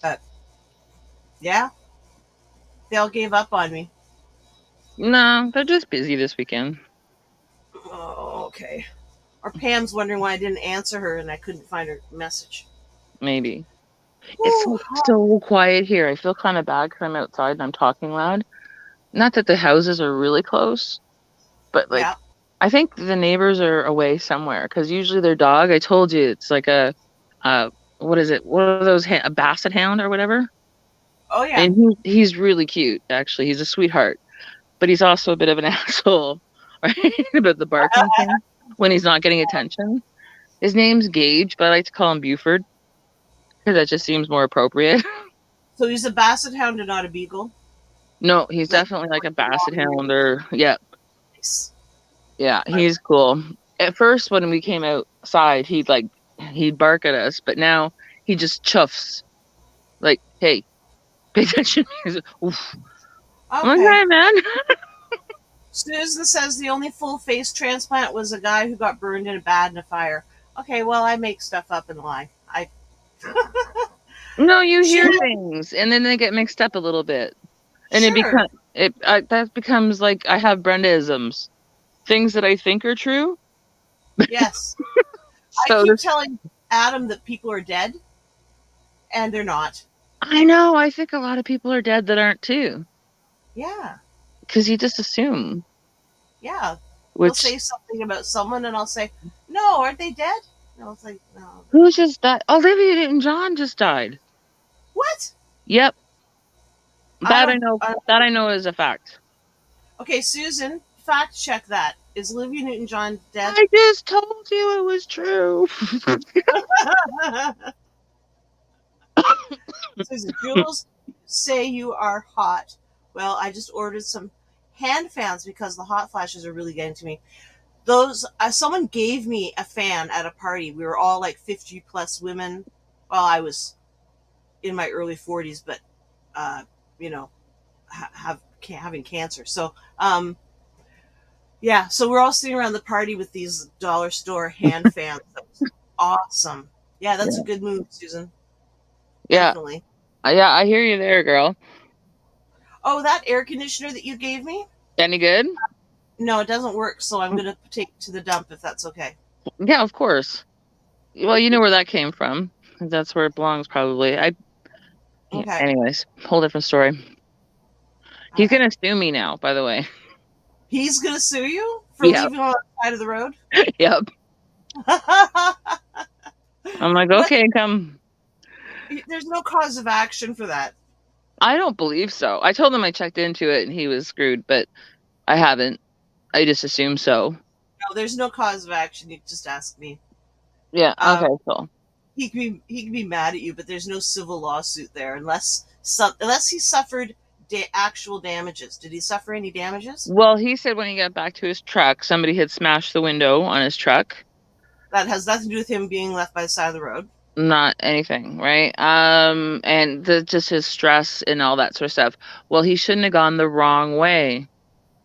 but yeah, they all gave up on me. No, they're just busy this weekend. Oh, okay. Or Pam's wondering why I didn't answer her and I couldn't find her message. Maybe. It's Whew. so quiet here. I feel kind of bad because I'm outside and I'm talking loud. Not that the houses are really close, but like Yeah. I think the neighbors are away somewhere because usually their dog, I told you, it's like uh, what is it? What are those, a basset hound or whatever? Oh yeah. And he's really cute, actually. He's a sweetheart, but he's also a bit of an asshole, right? About the barking thing when he's not getting attention. His name's Gage, but I like to call him Buford because that just seems more appropriate. So he's a basset hound and not a beagle. No, he's Like definitely like a basset long hound or yeah, legs. yeah, I, he's cool. At first, when we came outside, he'd bark at us, but now he just chuffs like, "Hey, pay attention." He's like, oof. I'm like, okay. "Hey, man." Susan says the only full face transplant was a guy who got burned in a bad in a fire. Okay, well I make stuff up and lie. I No, you she hear things, and then they get mixed up a little bit, and sure. that becomes like I have Brendaisms, things that I think are true. Yes. I So keep this, telling Adam that people are dead and they're not. I know, I think a lot of people are dead that aren't too, Yeah. because you just assume, Yeah. They'll which say something about someone and I'll say, no, aren't they dead? And I was like, no. who just died? Olivia Newton-John just died. What? Yep, I that I don't. know. That I know is a fact. Okay, Susan, fact check that. Is Olivia Newton John dead? I just told you it was true. Susan, Jules, say you are hot. Well, I just ordered some hand fans because the hot flashes are really getting to me. Those someone gave me a fan at a party. We were all like 50 plus women. Well, I was in my early 40s, but uh, you know, having cancer. So, yeah, so we're all sitting around the party with these dollar store hand fans. That was awesome. Yeah, that's a Yeah, good move, Susan. yeah, Definitely. yeah. I hear you there, girl. Oh, that air conditioner that you gave me? Any good? No, it doesn't work, so I'm gonna take it to the dump if that's okay. Yeah, of course. Well, you know where that came from. That's where it belongs, probably. Yeah. Okay. Anyways, whole different story. All He's right. gonna sue me now, by the way. He's gonna sue you for Yep. leaving on the side of the road? Yep. I'm like, What? okay, come. There's no cause of action for that. I don't believe so. I told him I checked into it and he was screwed, but I haven't. I just assumed so. No, there's no cause of action. You just ask me. Yeah. Um, Okay. Cool. he can be mad at you, but there's no civil lawsuit there unless he suffered actual damages. Did he suffer any damages? Well, he said when he got back to his truck, somebody had smashed the window on his truck. That has nothing to do with him being left by the side of the road. Not anything, right? And just his stress and all that sort of stuff. Well, he shouldn't have gone the wrong way.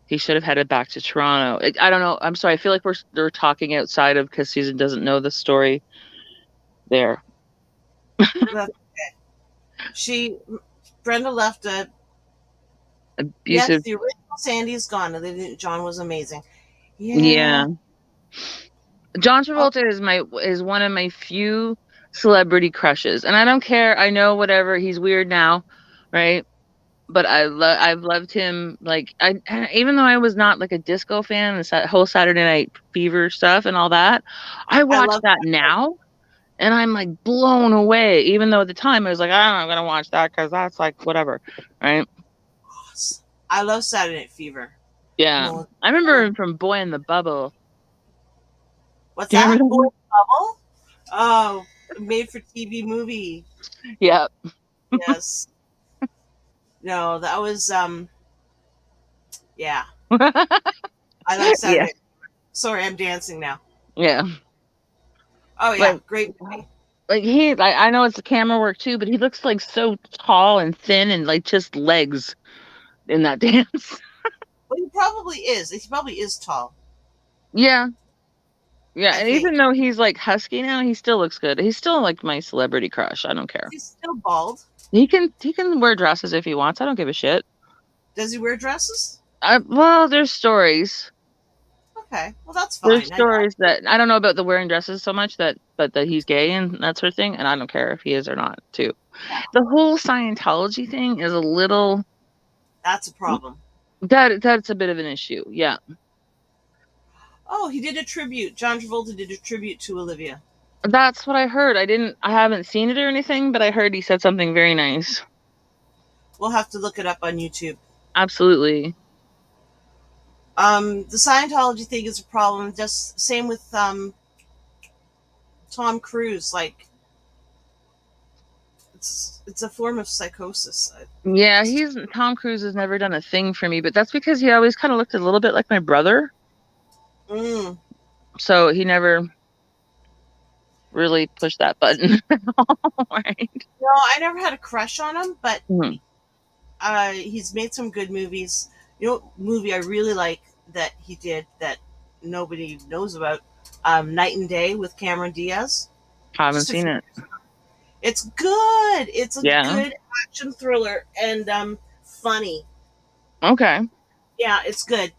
He should have headed back to Toronto. I don't know. I'm sorry. I feel like we're talking outside of because Susan doesn't know the story there. That she Brenda left a yes. Abusive. The original Sandy's gone, and they didn't. John was amazing. Yeah. Yeah. John Oh, Travolta is one of my few celebrity crushes, and I don't care. I know whatever. He's weird now, right? But I've loved him like even though I was not like a disco fan, the whole Saturday Night Fever stuff and all that, I I watch love that now and I'm like blown away. Even though at the time I was like, I'm gonna watch that because that's like whatever, right? that. I love Saturday Night Fever. Yeah. Mel- I remember him from Boy in the Bubble. What's Do you remember that? that Boy one? Bubble? Oh, made for TV movie. Yeah. Yes. No, that was yeah. I like Yeah. Saturday. Sorry, I'm dancing now. Yeah. Oh yeah, Like great movie. I know it's the camera work too, but he looks like so tall and thin and like just legs in that dance. Well, he probably is. He probably is tall. Yeah. Yeah. I And even think though he's like husky now, he still looks good. He's still like my celebrity crush. I don't care. he's still bald. He can wear dresses if he wants. I don't give a shit. Does he wear dresses? Well, there's stories. Okay, well that's There's fine. stories that I don't know about the wearing dresses so much but that he's gay and that sort of thing, and I don't care if he is or not, too. The whole Scientology thing is a little That's a problem. that's a bit of an issue. Yeah. Oh, he did a tribute. John Travolta did a tribute to Olivia. That's what I heard. I haven't seen it or anything, but I heard he said something very nice. We'll have to look it up on YouTube. Absolutely. The Scientology thing is a problem. Just same with Tom Cruise. Like it's a form of psychosis. Yeah, he's Tom Cruise has never done a thing for me, but that's because he always kind of looked a little bit like my brother. Mm. So he never really pushed that button. Right. No, I never had a crush on him, but Mhm. he's made some good movies. You know, what movie I really like that he did that nobody knows about. Night and Day with Cameron Diaz. Haven't Just a seen few. it. It's good. It's a Yeah. good action thriller and funny. Okay. Yeah, it's good.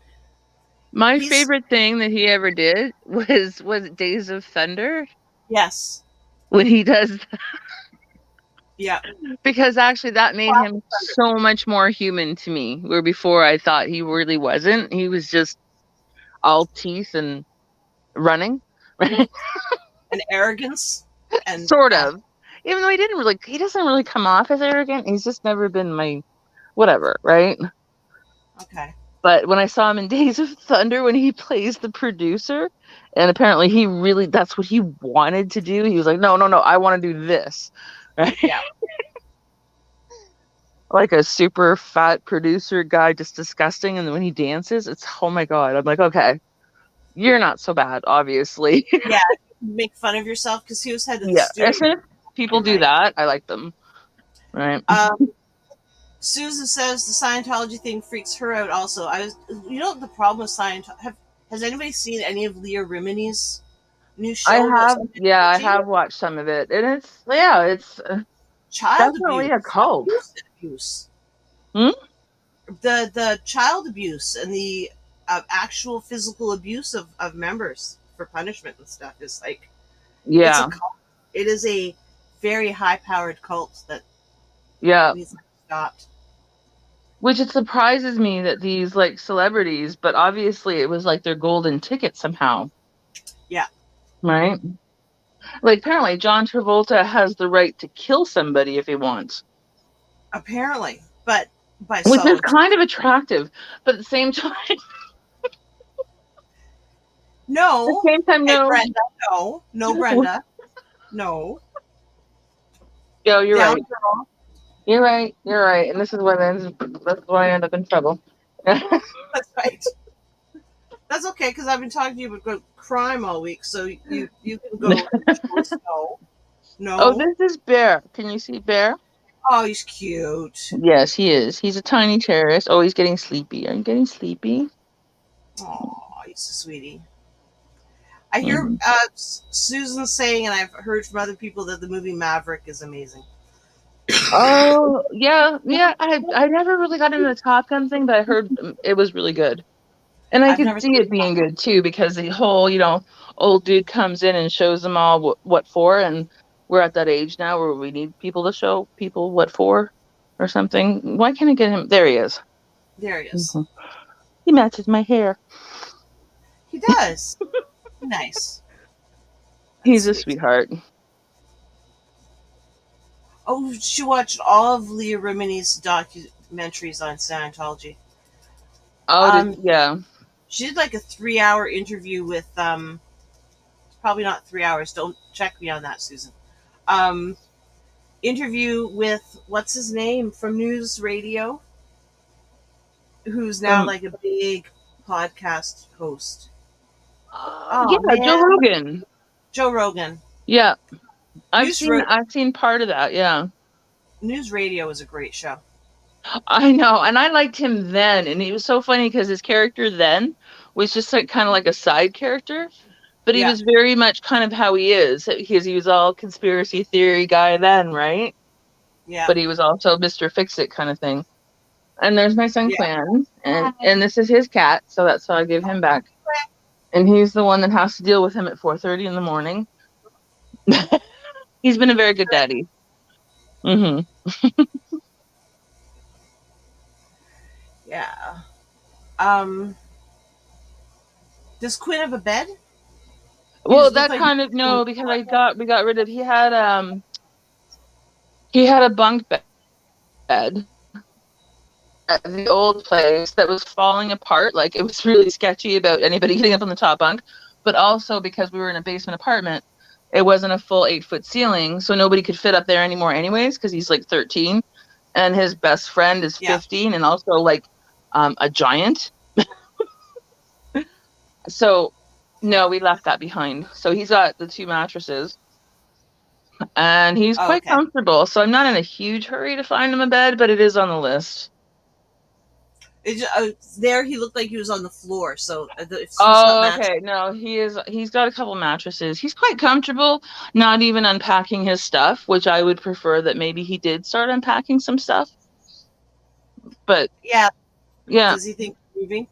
My He's favorite thing that he ever did was Days of Thunder yes, when he does yeah. because actually that made him so much more human to me. Where before I thought he really wasn't. He was just all teeth and running. And arrogance and Sort of. Even though he doesn't really come off as arrogant. He's just never been my whatever, right? okay. But when I saw him in Days of Thunder when he plays the producer, and apparently he really that's what he wanted to do. He was like, no, no, no, I want to do this. Right? Yeah, Like a super fat producer guy, just disgusting. And then when he dances, it's oh my God. I'm like, okay, you're not so bad, obviously. yeah. Make fun of yourself because he was head of the Yeah. studio. If people You're do right. that, I like them. Right. Susan says the Scientology thing freaks her out. Also, you know, the problem with Scientology. Has anybody seen any of Leah Remini's new I show about have, yeah, I Scientology? have watched some of it. And it's Child definitely a abuse, cult. abuse. Hmm? The child abuse and the actual physical abuse of members for punishment and stuff is like it's a Yeah. cult. It is a very high powered cult that Yeah. needs to be stopped. Which it surprises me that these like celebrities, but obviously it was like their golden ticket somehow, Yeah, right? Like apparently John Travolta has the right to kill somebody if he wants, apparently, but by which is solid. kind of attractive, but at the same time, at the No, same time, hey no. Brenda, no, no Brenda, no. Yo, you're Down right. You're right. You're right. And that's why I end up in trouble. that's right. That's okay because I've been talking to you about crime all week, so you can go. No, Oh, no. this is Bear. Can you see Bear? Oh, he's cute. Yes, he is. He's a tiny terrorist. Oh, he's getting sleepy. Are you getting sleepy? Oh, he's a sweetie. I hear Mhm. Susan saying, and I've heard from other people that the movie Maverick is amazing. Oh, yeah, yeah. I never really got into the Top Gun thing, but I heard it was really good. And I I've could never see seen it being good too because the whole, old dude comes in and shows them all what for, and we're at that age now where we need people to show people what for or something. Why can't I get him? There he is. There he is. Mhm. He matches my hair. He does. Nice. That's He's a sweet. sweetheart. Oh, she watched all of Leah Remini's documentaries on Scientology. Oh, Um, yeah. she did like a 3 hour interview with probably not 3 hours. Don't check me on that, Susan. Um, interview with what's his name from News Radio, who's now From like a big podcast host. Oh yeah, Joe man, Rogan. Joe Rogan. Yeah, News Ro- I've seen part of that. Yeah, News Radio is a great show. I know, and I liked him then, and he was so funny because his character then was just like kind of like a side character, but he Yeah, was very much kind of how he is because he was all conspiracy theory guy then, right? yeah, But he was also Mr. Fix It kind of thing. And there's my son yeah. Quinn, and this is his cat, so that's how I give him back. And he's the one that has to deal with him at 4:30 in the morning. He's been a very good daddy. Hmm. Yeah. Um, does Quinn have a bed? He Well, just looked that like he kind of was on the no, because floor. we got rid of he had a bunk bed at the old place that was falling apart. Like it was really sketchy about anybody getting up on the top bunk, but also because we were in a basement apartment, it wasn't a full 8 foot ceiling, so nobody could fit up there anymore anyways, because he's like 13 and his best friend is Yeah. 15 and also like a giant. So no, we left that behind. So he's got the two mattresses and he's Oh, quite okay. comfortable. So I'm not in a huge hurry to find him a bed, but it is on the list. There, he looked like he was on the floor. So if he's got Oh, mattress, okay. No, he's got a couple mattresses. He's quite comfortable, not even unpacking his stuff, which I would prefer that maybe he did start unpacking some stuff. But yeah. yeah. Does he think moving?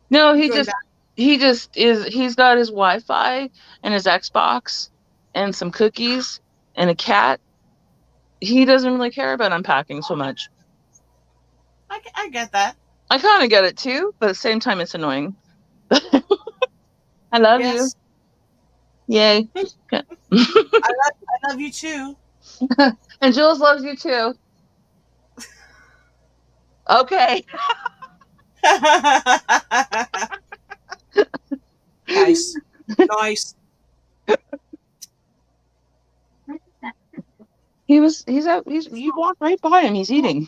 No, Going back? he just is he's got his Wi-Fi and his Xbox and some cookies and a cat. He doesn't really care about unpacking so much. I get that. I kind of get it too, but at the same time it's annoying. I love you. Yes. Yay. Okay. I love you too. And Jules loves you too. Okay. Nice. Nice. He's you walk right by him, he's eating.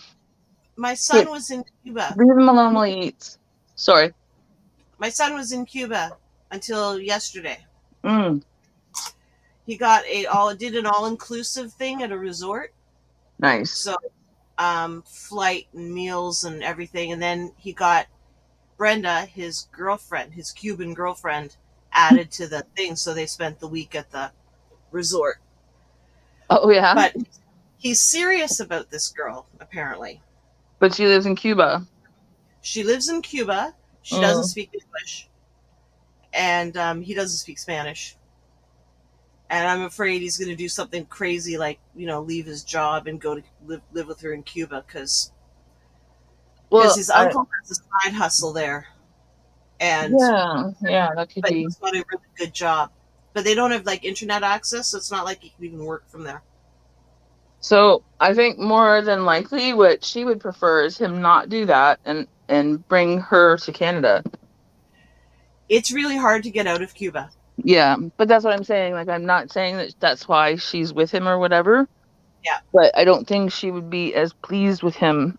My Here, son was in Cuba. leave him alone while he eats. Sorry. My son was in Cuba until yesterday. Mm, He got did an all inclusive thing at a resort. nice. So flight and meals and everything, and then he got Brenda, his girlfriend, his Cuban girlfriend, added to the thing, so they spent the week at the resort. Oh yeah. But he's serious about this girl, apparently. But she lives in Cuba. She lives in Cuba. She doesn't Mm. speak English, and he doesn't speak Spanish. And I'm afraid he's going to do something crazy, like leave his job and go to live with her in Cuba, because Well, his uncle has a side hustle there, and yeah, that could but be. he's got a really good job. But they don't have like internet access, so it's not like he can even work from there. So I think more than likely what she would prefer is him not do that and bring her to Canada. It's really hard to get out of Cuba. Yeah, but that's what I'm saying. Like I'm not saying that that's why she's with him or whatever, Yeah, but I don't think she would be as pleased with him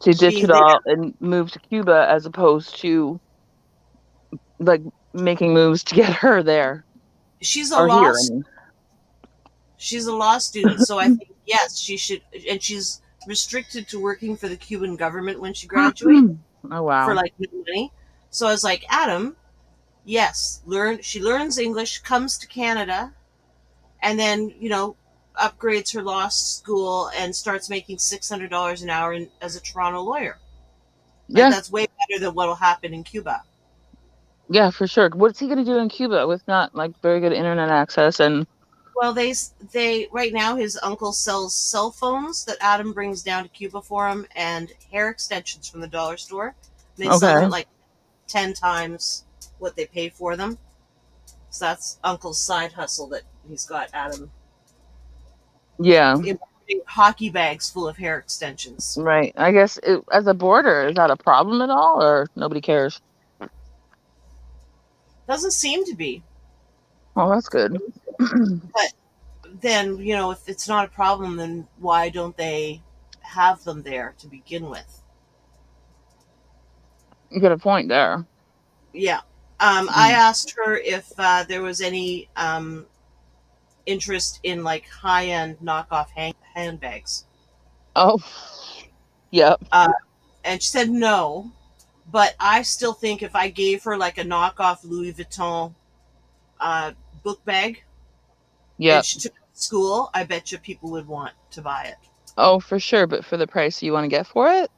to ditch being it there, all and move to Cuba as opposed to like making moves to get her there she's a or law here. I mean. she's a law student, so I think yes, she should, and she's restricted to working for the Cuban government when she graduates Oh for wow. like no money. So I was like, Adam, yes, she learns English, comes to Canada, and then upgrades her law school and starts making $600 an hour as a Toronto lawyer. Like Yeah, that's way better than what'll happen in Cuba. yeah, for sure. What's he gonna do in Cuba with not like very good internet access and Well, they right now his uncle sells cell phones that Adam brings down to Cuba for him, and hair extensions from the dollar store. They sell them okay. at like 10 times what they pay for them. So that's Uncle's side hustle that he's got Adam Yeah. importing big hockey bags full of hair extensions. Right. I guess as a boarder, is that a problem at all, or nobody cares? Doesn't seem to be. Oh, that's good. But then, if it's not a problem, then why don't they have them there to begin with? You get a point there. Yeah. I Mm. asked her if there was any interest in like high end knockoff handbags. Oh, yep, Uh, and she said no, but I still think if I gave her like a knockoff Louis Vuitton uh, book bag and yep. she took it to school, I bet you people would want to buy it. Oh, for sure. But for the price you want to get for it?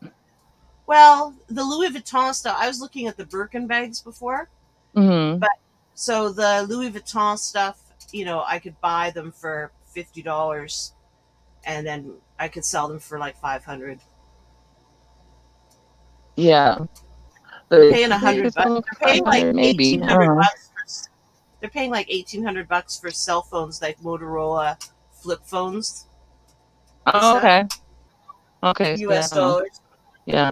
Well, the Louis Vuitton stuff, I was looking at the Birkin bags before, Hmm. but so the Louis Vuitton stuff, I could buy them for $50 and then I could sell them for like 500. Yeah. They're But paying a you think hundred it's bucks. almost They're paying like 500, maybe. eighteen I don't hundred know. bucks for. They're paying like $1,800 for cell phones, like Motorola flip phones and Oh, stuff. okay. Okay, so yeah, U.S. I don't know. dollars. Yeah.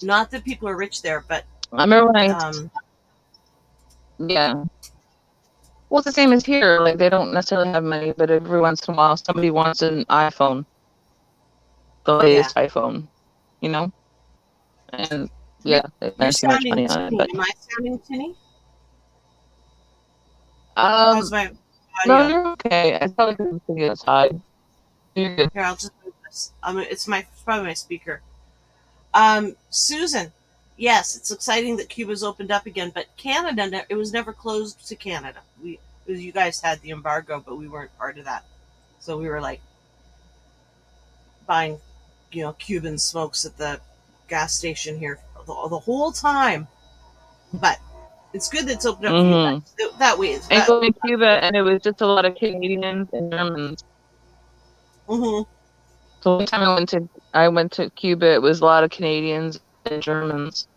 Not that people are rich there, but I remember when um, yeah. Well, it's the same as here. Like, they don't necessarily have money, but every once in a while, somebody wants an iPhone, the yeah. latest iPhone, you know? And You're, yeah, they you're spend too much sounding money on it. tinny. But Am I sounding tinny? How's um, my no, audio? you're okay. I felt like I was sitting outside. You're good. Here, I'll just move this. It's probably my speaker. Susan, yes, it's exciting that Cuba's opened up again, but Canada, it was never closed to Canada. You guys had the embargo, but we weren't part of that, so we were like buying, Cuban smokes at the gas station here the whole time. But it's good that it's opened up for you Mm-hmm. guys. That way, it's And that. going to Cuba, and it was just a lot of Canadians and Germans. Mm-hmm. So one time I went to Cuba, it was a lot of Canadians and Germans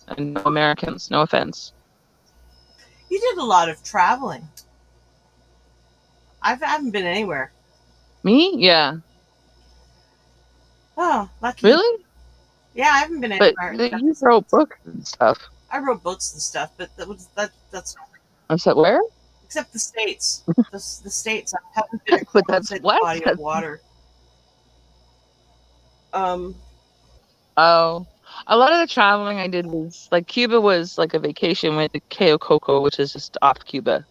and no Americans. No offense. You did a lot of traveling. I haven't been anywhere. Me? Yeah. Oh, lucky. Really? Yeah, I haven't been But anywhere. you wrote books and stuff. I wrote books and stuff, but that's I said, where? except the states. The states. I haven't been But that's outside the what? body of water. Um, Oh, a lot of the traveling I did was like Cuba was like a vacation. Went to Cayo Coco, which is just off Cuba,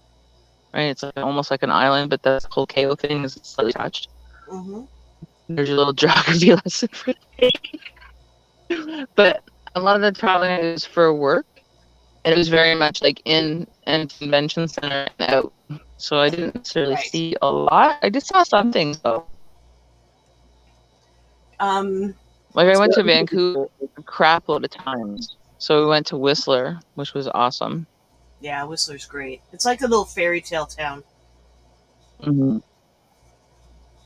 right? It's like almost like an island, but the whole Cayo thing is slightly attached. hmm There's your little geography lesson for the day. But a lot of the traveling I did was for work, and it was very much like in and convention center and out. So I didn't necessarily Right. see a lot. I just saw some things though. Um, Like I went to Vancouver a crap load of times. So we went to Whistler, which was awesome. yeah, Whistler's great. It's like a little fairy tale town. Hmm.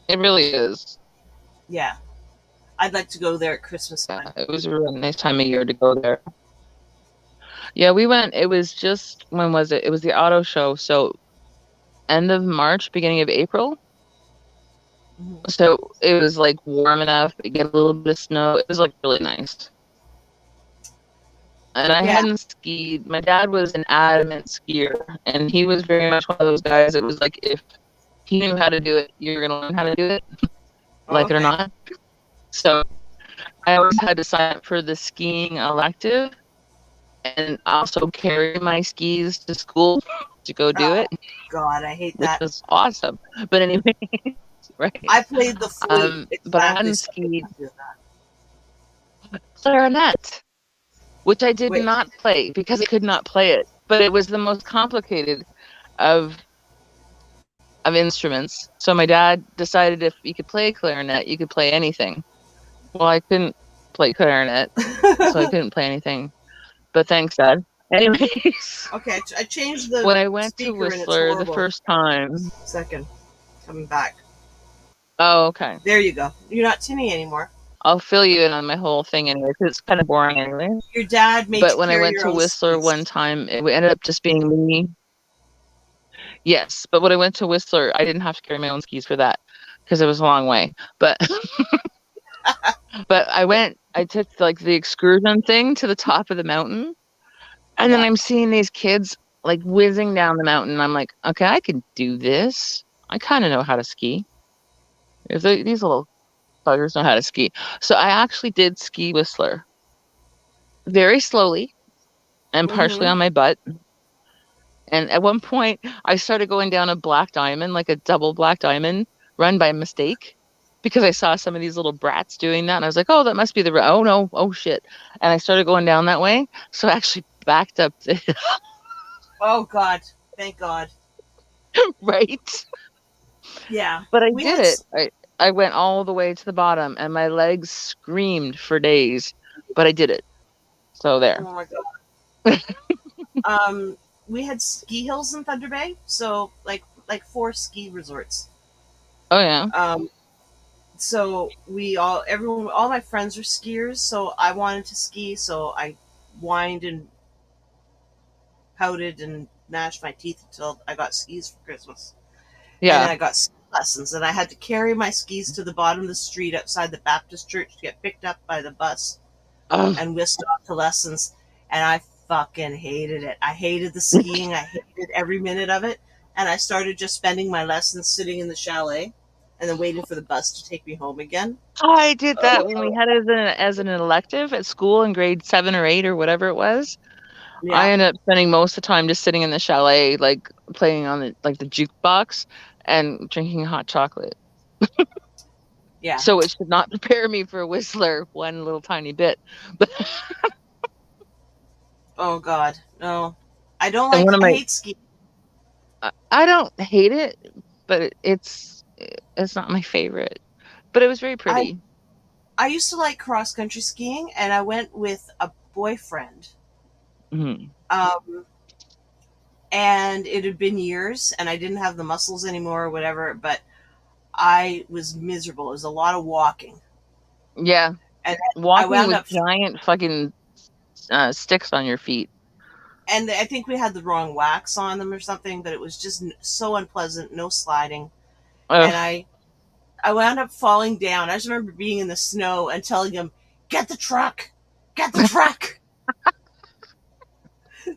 It really is. Yeah, I'd like to go there at Christmas Yeah, time. it was a really nice time of year to go there. Yeah, we went. It was just, when was it? It was the auto show. So end of March, beginning of April. hmm So it was like warm enough. It get a little bit of snow. It was like really nice. And I Yeah. hadn't skied. My dad was an adamant skier, and he was very much one of those guys. It was like if he knew how to do it, you're gonna learn how to do it, Oh, like it or okay. not. So I always had to sign up for the skiing elective and also carry my skis to school to go do Oh it, God, I hate which that. was awesome. But anyway, right. I played the flute But I exactly hadn't so I skied could do that. clarinet, which I did Wait. not play because I could not play it. But it was the most complicated of instruments. So my dad decided if you could play clarinet, you could play anything. Well, I couldn't play clarinet, so I couldn't play anything. But thanks, Dad. Anyways, Okay, I changed the when I went to speaker and it's Whistler the horrible. first time, Second, coming back. oh, okay. There you go. You're not tinny anymore. I'll fill you in on my whole thing anyway, because it's kind of boring anyway. Your dad made But you when I carry went your to own Whistler one skis. time, it ended up just being me. Yes, but when I went to Whistler, I didn't have to carry my own skis for that. because it was a long way. But I took like the excursion thing to the top of the mountain, and then Yeah. I'm seeing these kids like whizzing down the mountain. I'm like, okay, I can do this. I kind of know how to ski. These little buggers know how to ski. So I actually did ski Whistler very slowly and partially Mm-hmm. on my butt. And at one point, I started going down a black diamond, like a double black diamond run by mistake, because I saw some of these little brats doing that. And I was like, oh, that must be oh no, oh shit. And I started going down that way. So I actually backed up the Oh God. Thank God. right. Yeah. But I We did had. it. I went all the way to the bottom and my legs screamed for days, but I did it. So there. Oh my God. Um, we had ski hills in Thunder Bay, so like four ski resorts. Oh yeah. Um, so we all everyone all my friends are skiers, so I wanted to ski, so I whined and pouted and gnashed my teeth until I got skis for Christmas. And then Yeah. I got ski lessons, and I had to carry my skis to the bottom of the street outside the Baptist church to get picked up by the bus Oh, and whisked off to lessons. And I fucking hated it. I hated the skiing. I hated every minute of it. And I started just spending my lessons sitting in the chalet and then waiting for the bus to take me home again. I did that when we Oh, had it as an elective at school in grade 7 or 8 or whatever it was. I yeah, ended up spending most of the time just sitting in the chalet, like playing on the jukebox and drinking hot chocolate. yeah. So it should not prepare me for a Whistler one little tiny bit. But Oh God, no. I don't and like. one of I my hate skiing. I don't hate it, but it's not my favorite. But it was very I pretty. I used to like cross country skiing, and I went with a boyfriend. Mhm. Um, and it had been years, and I didn't have the muscles anymore or whatever. But I was miserable. It was a lot of walking, Yeah, and I walking wound with up. giant fucking sticks on your feet. And I think we had the wrong wax on them or something, but it was just so unpleasant. No sliding, and Ugh. I wound up falling down. I just remember being in the snow and telling him, "Get the truck, get the truck."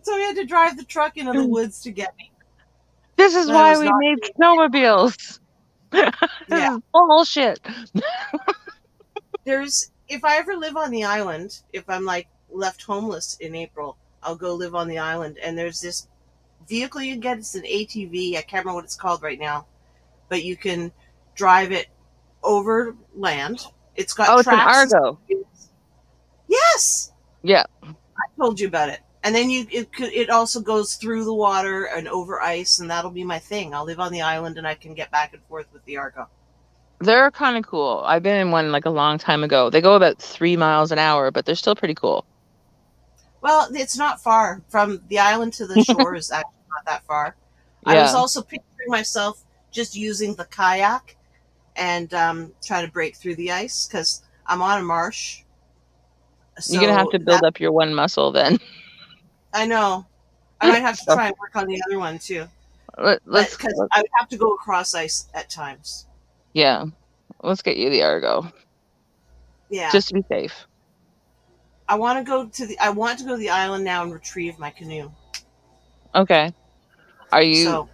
So he had to drive the truck into the woods to get me. This is That why was we not. made snowmobiles. This Yeah, is bullshit. there's. If I ever live on the island, if I'm like left homeless in April, I'll go live on the island. And there's this vehicle you can get. It's an ATV. I can't remember what it's called right now, but you can drive it over land. It's got Oh, it's an tracks and Argo. yes, Yeah. I told you about it. And then it also goes through the water and over ice, and that'll be my thing. I'll live on the island, and I can get back and forth with the Argo. They're kind of cool. I've been in one like a long time ago. They go about 3 miles an hour, but they're still pretty cool. Well, it's not far from the island to the shore. Is actually not that far. I was Yeah. also picturing myself just using the kayak and trying to break through the ice because I'm on a marsh. You're gonna have So to build that up your one muscle then. I know I might have to try and work on the other one too, but because I would have to go across ice at times. Yeah. Let's get you the Argo Yeah, just to be safe. I want to go to the island now and retrieve my canoe. Okay. Are you So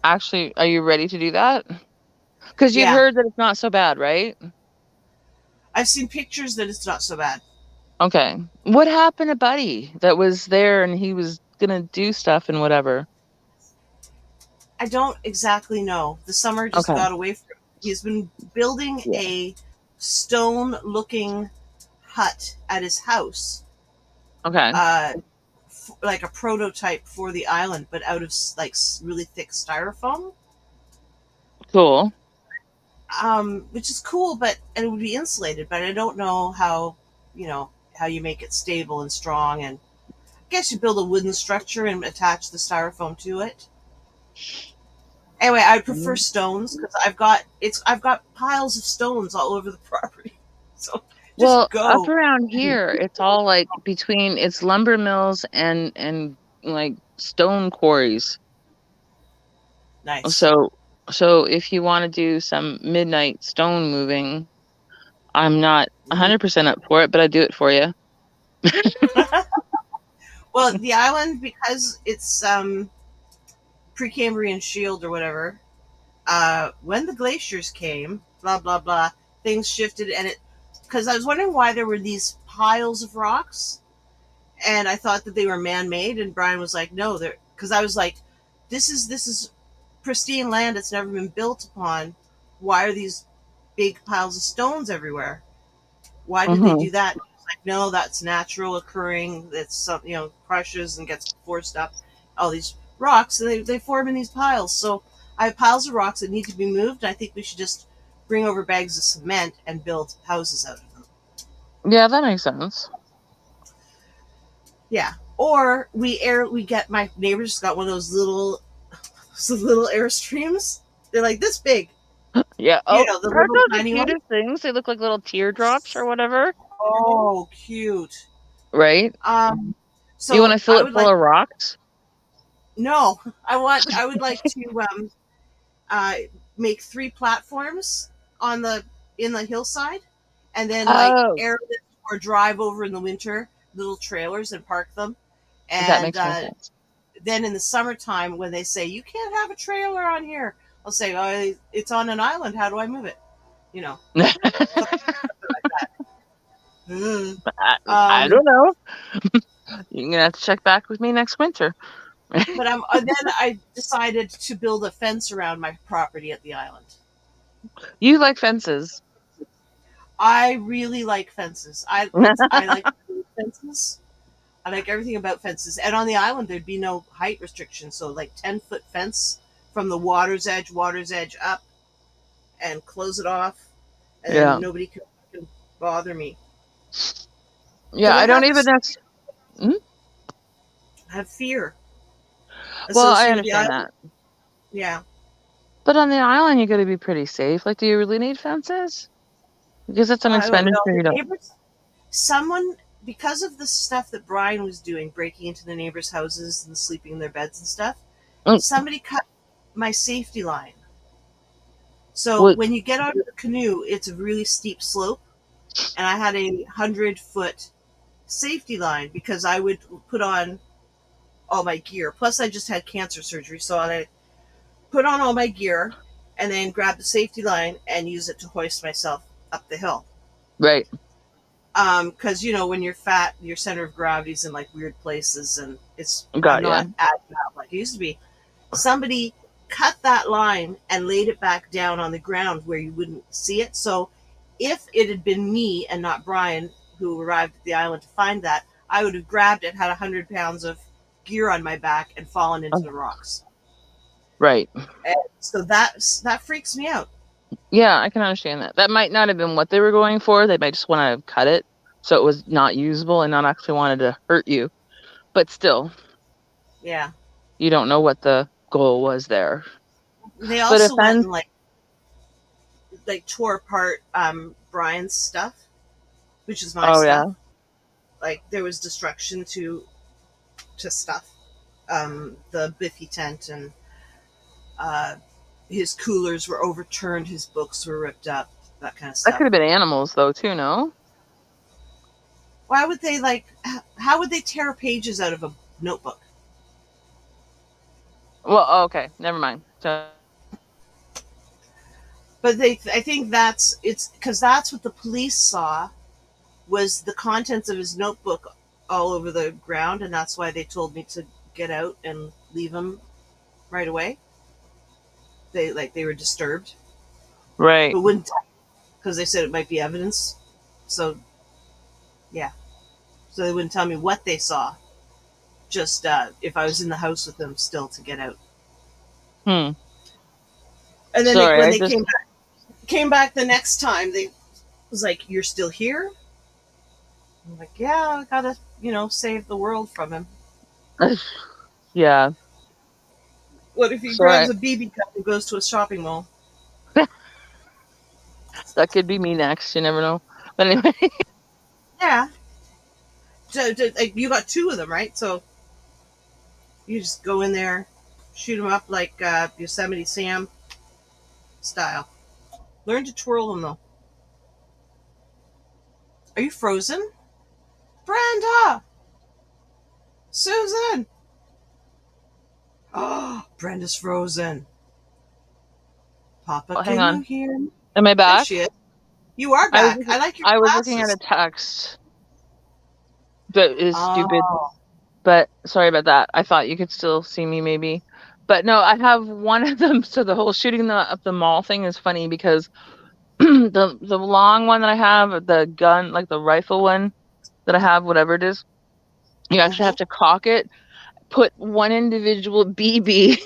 are you ready to do that? Because you'd yeah, heard that it's not so bad, right? I've seen pictures that it's not so bad. Okay. What happened to Buddy that was there and he was gonna do stuff and whatever? I don't exactly know. The summer just Okay. got away from him. He's been building Yeah. a stone looking hut at his house, Okay. uh, like a prototype for the island, but out of like really thick styrofoam, Cool. which is cool. But and it would be insulated. But I don't know how how you make it stable and strong. And I guess you build a wooden structure and attach the styrofoam to it. Anyway, I prefer Mhm. stones because I've got piles of stones all over the property. So just Well, up go. around here, it's all like between it's lumber mills and like stone quarries. Nice. So So if you want to do some midnight stone moving, I'm not Mhm. 100% up for it, but I do it for you. Well, the island, because it's Precambrian shield or whatever. When the glaciers came, blah blah blah, things shifted, and it because I was wondering why there were these piles of rocks, and I thought that they were man-made, and Brian was like, no, they're because I was like, this is pristine land, it's never been built upon. Why are these big piles of stones everywhere? Why did they Hmm. do that? It's like, no, that's natural occurring. It's some, crushes and gets forced up. All these rocks, and they form in these piles. So I have piles of rocks that need to be moved. I think we should just bring over bags of cement and build houses out of them. Yeah, that makes sense. Yeah. Or we get my neighbors got one of those little airstreams. They're like this big. Yeah. You Oh, know, the aren't little those the tiny ones. cutest things? They look like little teardrops or whatever, Oh, cute. right? Um, You want so to fill I it would full like of rocks? no, I would like to uh, make three platforms on the in the hillside, and then like Oh, airlift or drive over in the winter little trailers and park them. that And makes more sense. then in the summertime, when they say you can't have a trailer on here, I'll say, oh, it's on an island. How do I move it? You know, something like that. Mm. I Um, don't know. You're gonna have to check back with me next winter. but then I decided to build a fence around my property at the island. You like fences. I really like fences. I like fences. I like everything about fences. And on the island, there'd be no height restriction. So, like 10-foot fence from the water's edge up, and close it off, and then Yeah. nobody can bother me. Yeah, Because I I don't have even this, Hmm? I have fear Well, I associated with the understand island. that. Yeah. But on the island, you got to be pretty safe. Like, do you really need fences? Because it's an I don't know. expenditure The you don't. neighbors, someone, because of the stuff that Brian was doing, breaking into the neighbors' houses and sleeping in their beds and stuff, Mm, somebody cut my safety line. So What? when you get out of the canoe, it's a really steep slope, and I had a 100-foot safety line because I would put on all my gear. Plus, I just had cancer surgery, so I put on all my gear and then grab the safety line and use it to hoist myself up the hill. Right. Because when you're fat, your center of gravity is in like weird places, and I'm Got not ya. agile like I used to be. Somebody cut that line and laid it back down on the ground where you wouldn't see it. So if it had been me and not Brian who arrived at the island to find that, I would have grabbed it, had 100 pounds of gear on my back, and fallen into Oh, the rocks. right. And so that freaks me out. Yeah, I can understand that. That might not have been what they were going for. They might just want to cut it so it was not usable and not actually wanted to hurt you. But still, Yeah. you don't know what the goal was there. They But if also went then, and like tore apart Brian's stuff, which is my oh yeah, stuff. Like there was destruction to stuff. The Biffy tent and uh, his coolers were overturned, his books were ripped up, that kind of that could stuff. have been animals though too, no? Why would they how would they tear pages out of a notebook? Well, oh, okay, never mind. So, But I think it's because that's what the police saw was the contents of his notebook all over the ground, and that's why they told me to get out and leave him right away. They were disturbed, right. but wouldn't because they said it might be evidence. So yeah, so they wouldn't tell me what they saw. Just if I was in the house with them still to get out. Hmm. And then Sorry, when I they just, came back the next time, they was like, "You're still here?" I'm like, "Yeah, I gotta save the world from him. yeah. What if he grabs Sorry, a BB gun and goes to a shopping mall?" that could be me next. You never know. But anyway, Yeah, like, you got two of them, right? So you just go in there, shoot them up like Yosemite Sam. style. Learn to twirl them though. Are you frozen? Brenda! Susan! Oh, Brenda's frozen. Papa, Oh, hang can you on. hear me? Am I There back? she is. You are I was back. I like your I was looking at a glasses. text that is stupid, Oh. but sorry about that. I thought you could still see me maybe. But no, I have one of them. So the whole shooting the up the mall thing is funny because the long one that I have, the gun, like the rifle one that I have, whatever it is, you actually Mm-hmm. have to cock it, put one individual BB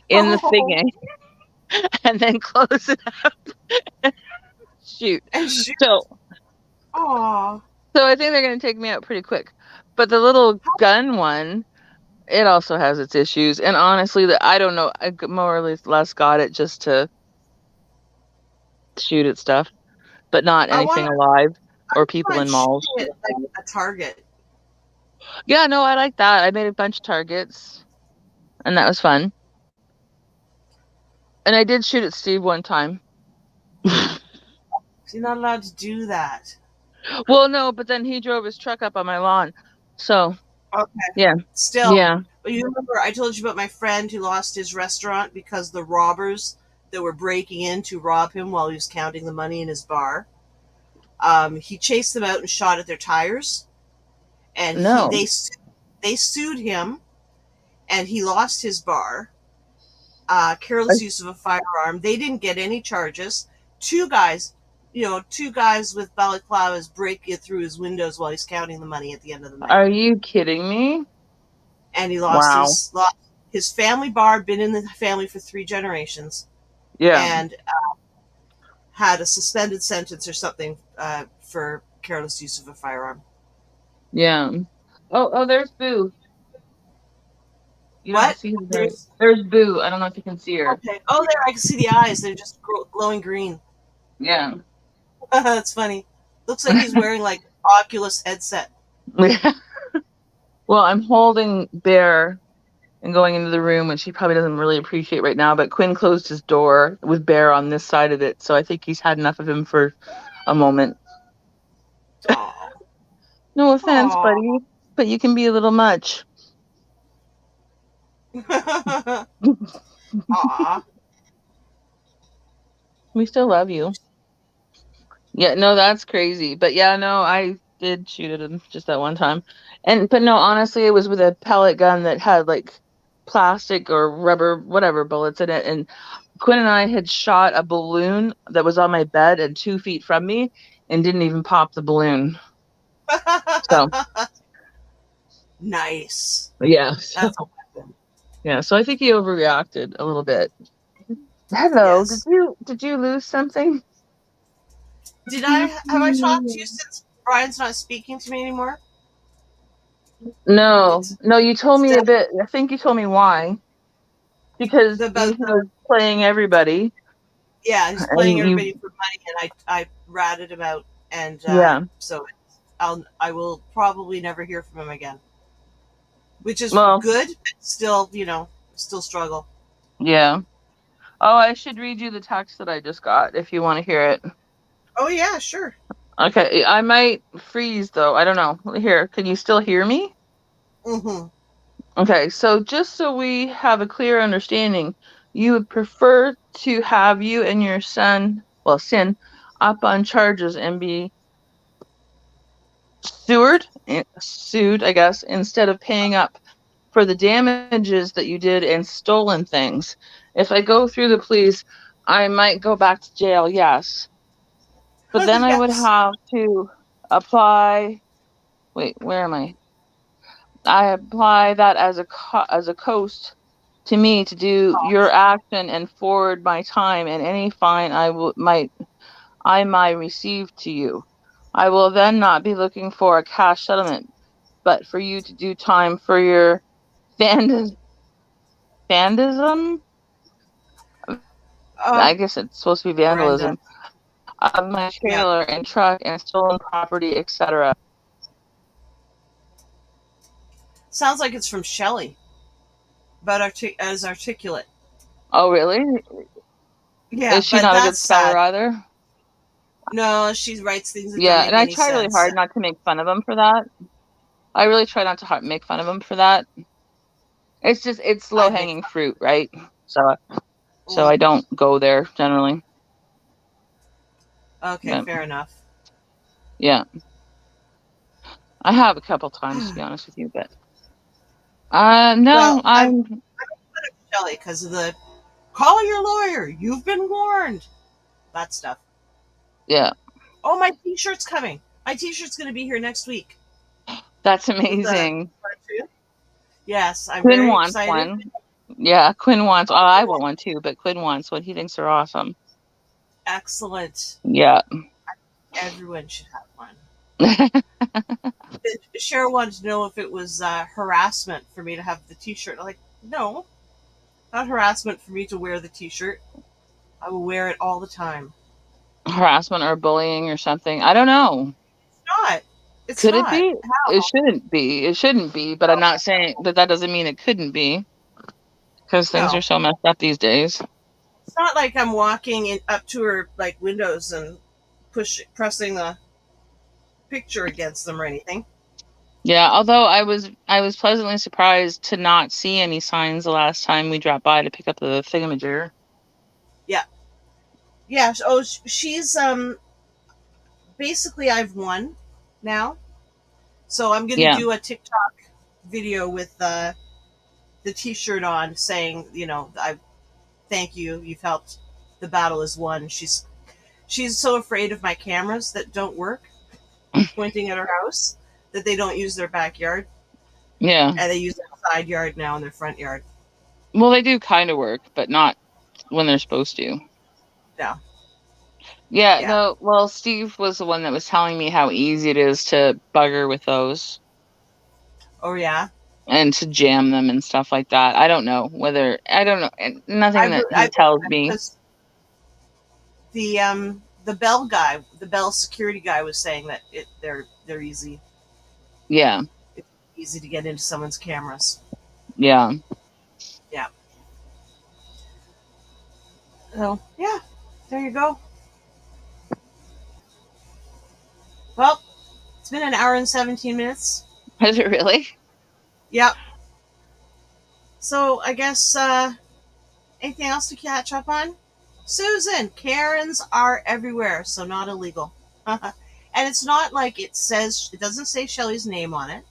in the Oh. thingy, and then close it up and shoot. And shoot. So Aw. so I think they're gonna take me out pretty quick. But the little gun one, it also has its issues. And honestly, I don't know. More or less got it just to shoot at stuff, but not I want anything alive or to people try in shooting malls. it like a target. Yeah, no, I like that. I made a bunch of targets, and that was fun. And I did shoot at Steve one time. You're not allowed to do that. Well, no, but then he drove his truck up on my lawn. So, Okay. yeah, Still, yeah. but you remember I told you about my friend who lost his restaurant because the robbers that were breaking in to rob him while he was counting the money in his bar. He chased them out and shot at their tires, and No. they sued him, and he lost his bar. Careless use of a firearm. They didn't get any charges. Two guys, two guys with balaclavas break it through his windows while he's counting the money at the end of the night, Are you kidding me? and he Wow. lost his family bar. Been in the family for 3 generations, Yeah, and had a suspended sentence or something for careless use of a firearm. yeah. Oh, there's Boo. You don't What? see her there. There's There's Boo. I don't know if you can see her. okay. Oh, there I can see the eyes. They're just glowing green. Yeah. That's funny. Looks like he's wearing like Oculus headset. Well, I'm holding Bear and going into the room, which he probably doesn't really appreciate right now. But Quinn closed his door with Bear on this side of it, so I think he's had enough of him for a moment. Oh, No offense, oh. buddy, but you can be a little much. Aw. We still love you. Yeah, no, that's crazy. But yeah, no, I did shoot at him just that one time. But no, honestly, it was with a pellet gun that had like plastic or rubber, whatever bullets in it. And Quinn and I had shot a balloon that was on my bed and 2 feet from me and didn't even pop the balloon. So Nice. yeah, That's a weapon. yeah. So I think he overreacted a little bit. Hello, did Yes. you lose something? Did I have I talked to you since Brian's not speaking to me anymore? No, It's no, you told it's me a def- bit. I think you told me why. Because he about the was playing everybody, yeah, he's playing and you, everybody for money, and I ratted him out, and yeah. so I will probably never hear from him again, which is Well, good. But still, still struggle. yeah. Oh, I should read you the text that I just got if you want to hear it. Oh yeah, sure. Okay, I might freeze though. I don't know. Here, can you still hear me? Mm-hmm. Okay, so just so we have a clear understanding, you would prefer to have you and your son, well, Sin, up on charges and be sued, I guess, instead of paying up for the damages that you did and stolen things. If I go through the police, I might go back to jail, yes. But then I would Yes. have to apply. Wait, where am I? I apply that as as a cost to me to do your action and forward my time and any fine I might receive to you. I will then not be looking for a cash settlement, but for you to do time for your vandalism. Vandalism? I Um, guess it's supposed to be Brenda. vandalism of my Yeah. trailer and truck and stolen property, etc. Sounds like it's from Shelley, but as articulate. Oh, really? Yeah, Is she but not a good that's speller sad. either? No, she writes things that don't Yeah, and make I any try really sense. hard not to make fun of him for that. I really try not to make fun of him for that. It's just it's low I'd make hanging fruit, right? So fun. I don't go there generally. Okay, But fair enough. yeah, I have a couple times to be honest with you, but Well, no, I'm I'm Shelly because of the call your lawyer. You've been warned. That stuff. yeah, Oh, my T-shirt's coming. My T-shirt's going to be here next week that's with the amazing. cartoon. Yes, I'm Quinn very wants excited. one. Yeah, Quinn wants. Oh, I Oh, want one too, but Quinn wants one. He thinks they're awesome. excellent. Yeah. Everyone should have one. Cheryl wanted to know if it was harassment for me to have the T-shirt. I'm like, no, not harassment for me to wear the T-shirt. I will wear it all the time. Harassment or bullying or something. I don't know. It's not. It's Could it not. be? It How? shouldn't be. It shouldn't be, but I'm No. not saying that that doesn't mean it couldn't be because things are No. so messed up these days. It's not like I'm walking up to her like windows and pressing the picture against them or anything. Yeah, although I was pleasantly surprised to not see any signs the last time we dropped by to pick up the thingamajigger. Yeah. Yeah. Oh, she's basically I've won now. So I'm going to Yeah. do a TikTok video with the T-shirt on, saying, I thank you. You've helped. The battle is won. She's so afraid of my cameras that don't work, pointing at her house, that they don't use their backyard, Yeah. and they use their side yard now in their front yard. Well, they do kind of work, but not when they're supposed to. Yeah, Yeah, yeah. no, well, Steve was the one that was telling me how easy it is to bugger with those Oh yeah. and to jam them and stuff like that. I don't know whether, I don't know, and nothing that I he tells me. because the Bell guy, the Bell security guy, was saying that they're easy. Yeah, It's easy to get into someone's cameras. yeah. Yeah. So yeah, there you go. Well, it's been an hour and 17 minutes. Is it really? Yep. So I guess anything else to catch up on? Susan, Karens are everywhere, so not illegal. And it's not like it doesn't say Shelly's name on it.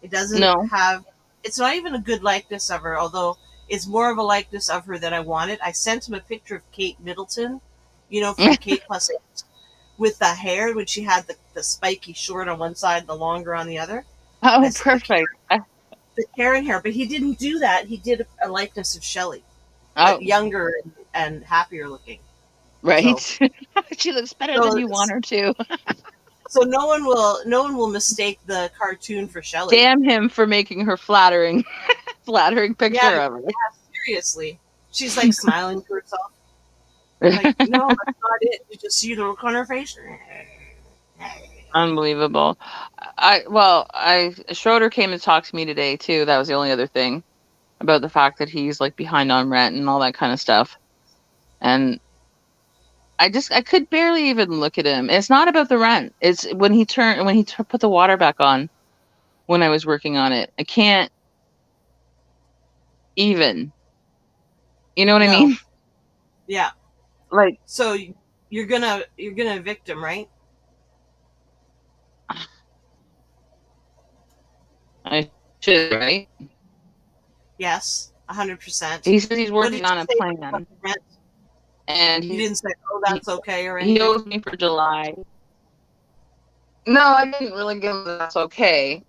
It doesn't No. have, it's not even a good likeness of her, although it's more of a likeness of her than I wanted. I sent him a picture of Kate Middleton, from Kate Plus 8, with the hair when she had the spiky short on one side and the longer on the other. Oh, I said, perfect. the Karen hair, but he didn't do that. He did a likeness of Shelley, but Oh, younger and happier looking. right. So, She looks better than so, you want her to. so no one will mistake the cartoon for Shelley. Damn him for making her flattering, flattering Yeah, picture of her. yeah, seriously. She's like smiling to herself. Like, no, that's not it. You just see the look on her face. Unbelievable. I Schroeder came to talk to me today too. That was the only other thing about the fact that he's like behind on rent and all that kind of stuff. And I could barely even look at him. It's not about the rent. It's when put the water back on when I was working on it. I can't even. You know what I No, mean? yeah. Like So you're gonna evict him, right? I should, right? Yes, 100%. He says he's What working did you on a say about plan the rent? and You didn't say, "Oh, he, that's okay" or he anything. owes me for July. No, I didn't really give him that's okay.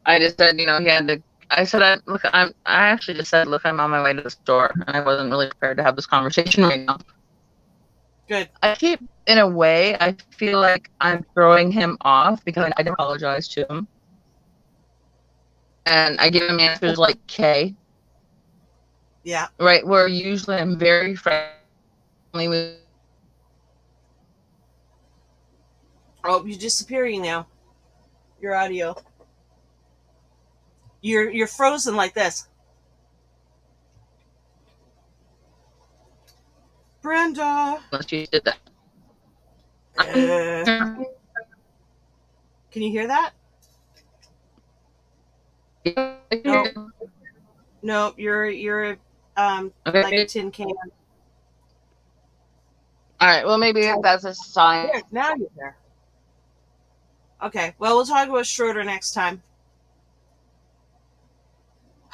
I just said, he had to. I said, I actually just said, look, I'm on my way to the store, and I wasn't really prepared to have this conversation right now. Good. I keep, in a way, I feel like I'm throwing him off because I didn't apologize to him, and I give him answers like K, Yeah. right? Where usually I'm very friendly with. Oh, you're disappearing now. Your audio. You're frozen like this. Brenda. unless you did that. Uh, can you hear that? No, no, you're like a Okay. tin can. All right. Well, maybe that's a sign. There, now you're there. Okay. Well, we'll talk about Schroeder next time.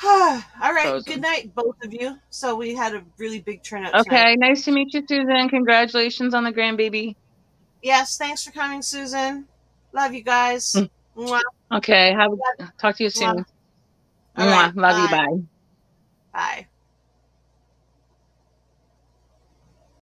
All right. Good Frozen. night, both of you. So we had a really big turnout tonight. Okay. Nice to meet you, Susan. Congratulations on the grandbaby. Yes. Thanks for coming, Susan. Love you guys. Mwah. Okay. Talk to you Mwah. soon. All right. Mwah. Love you. Bye. Bye. Bye.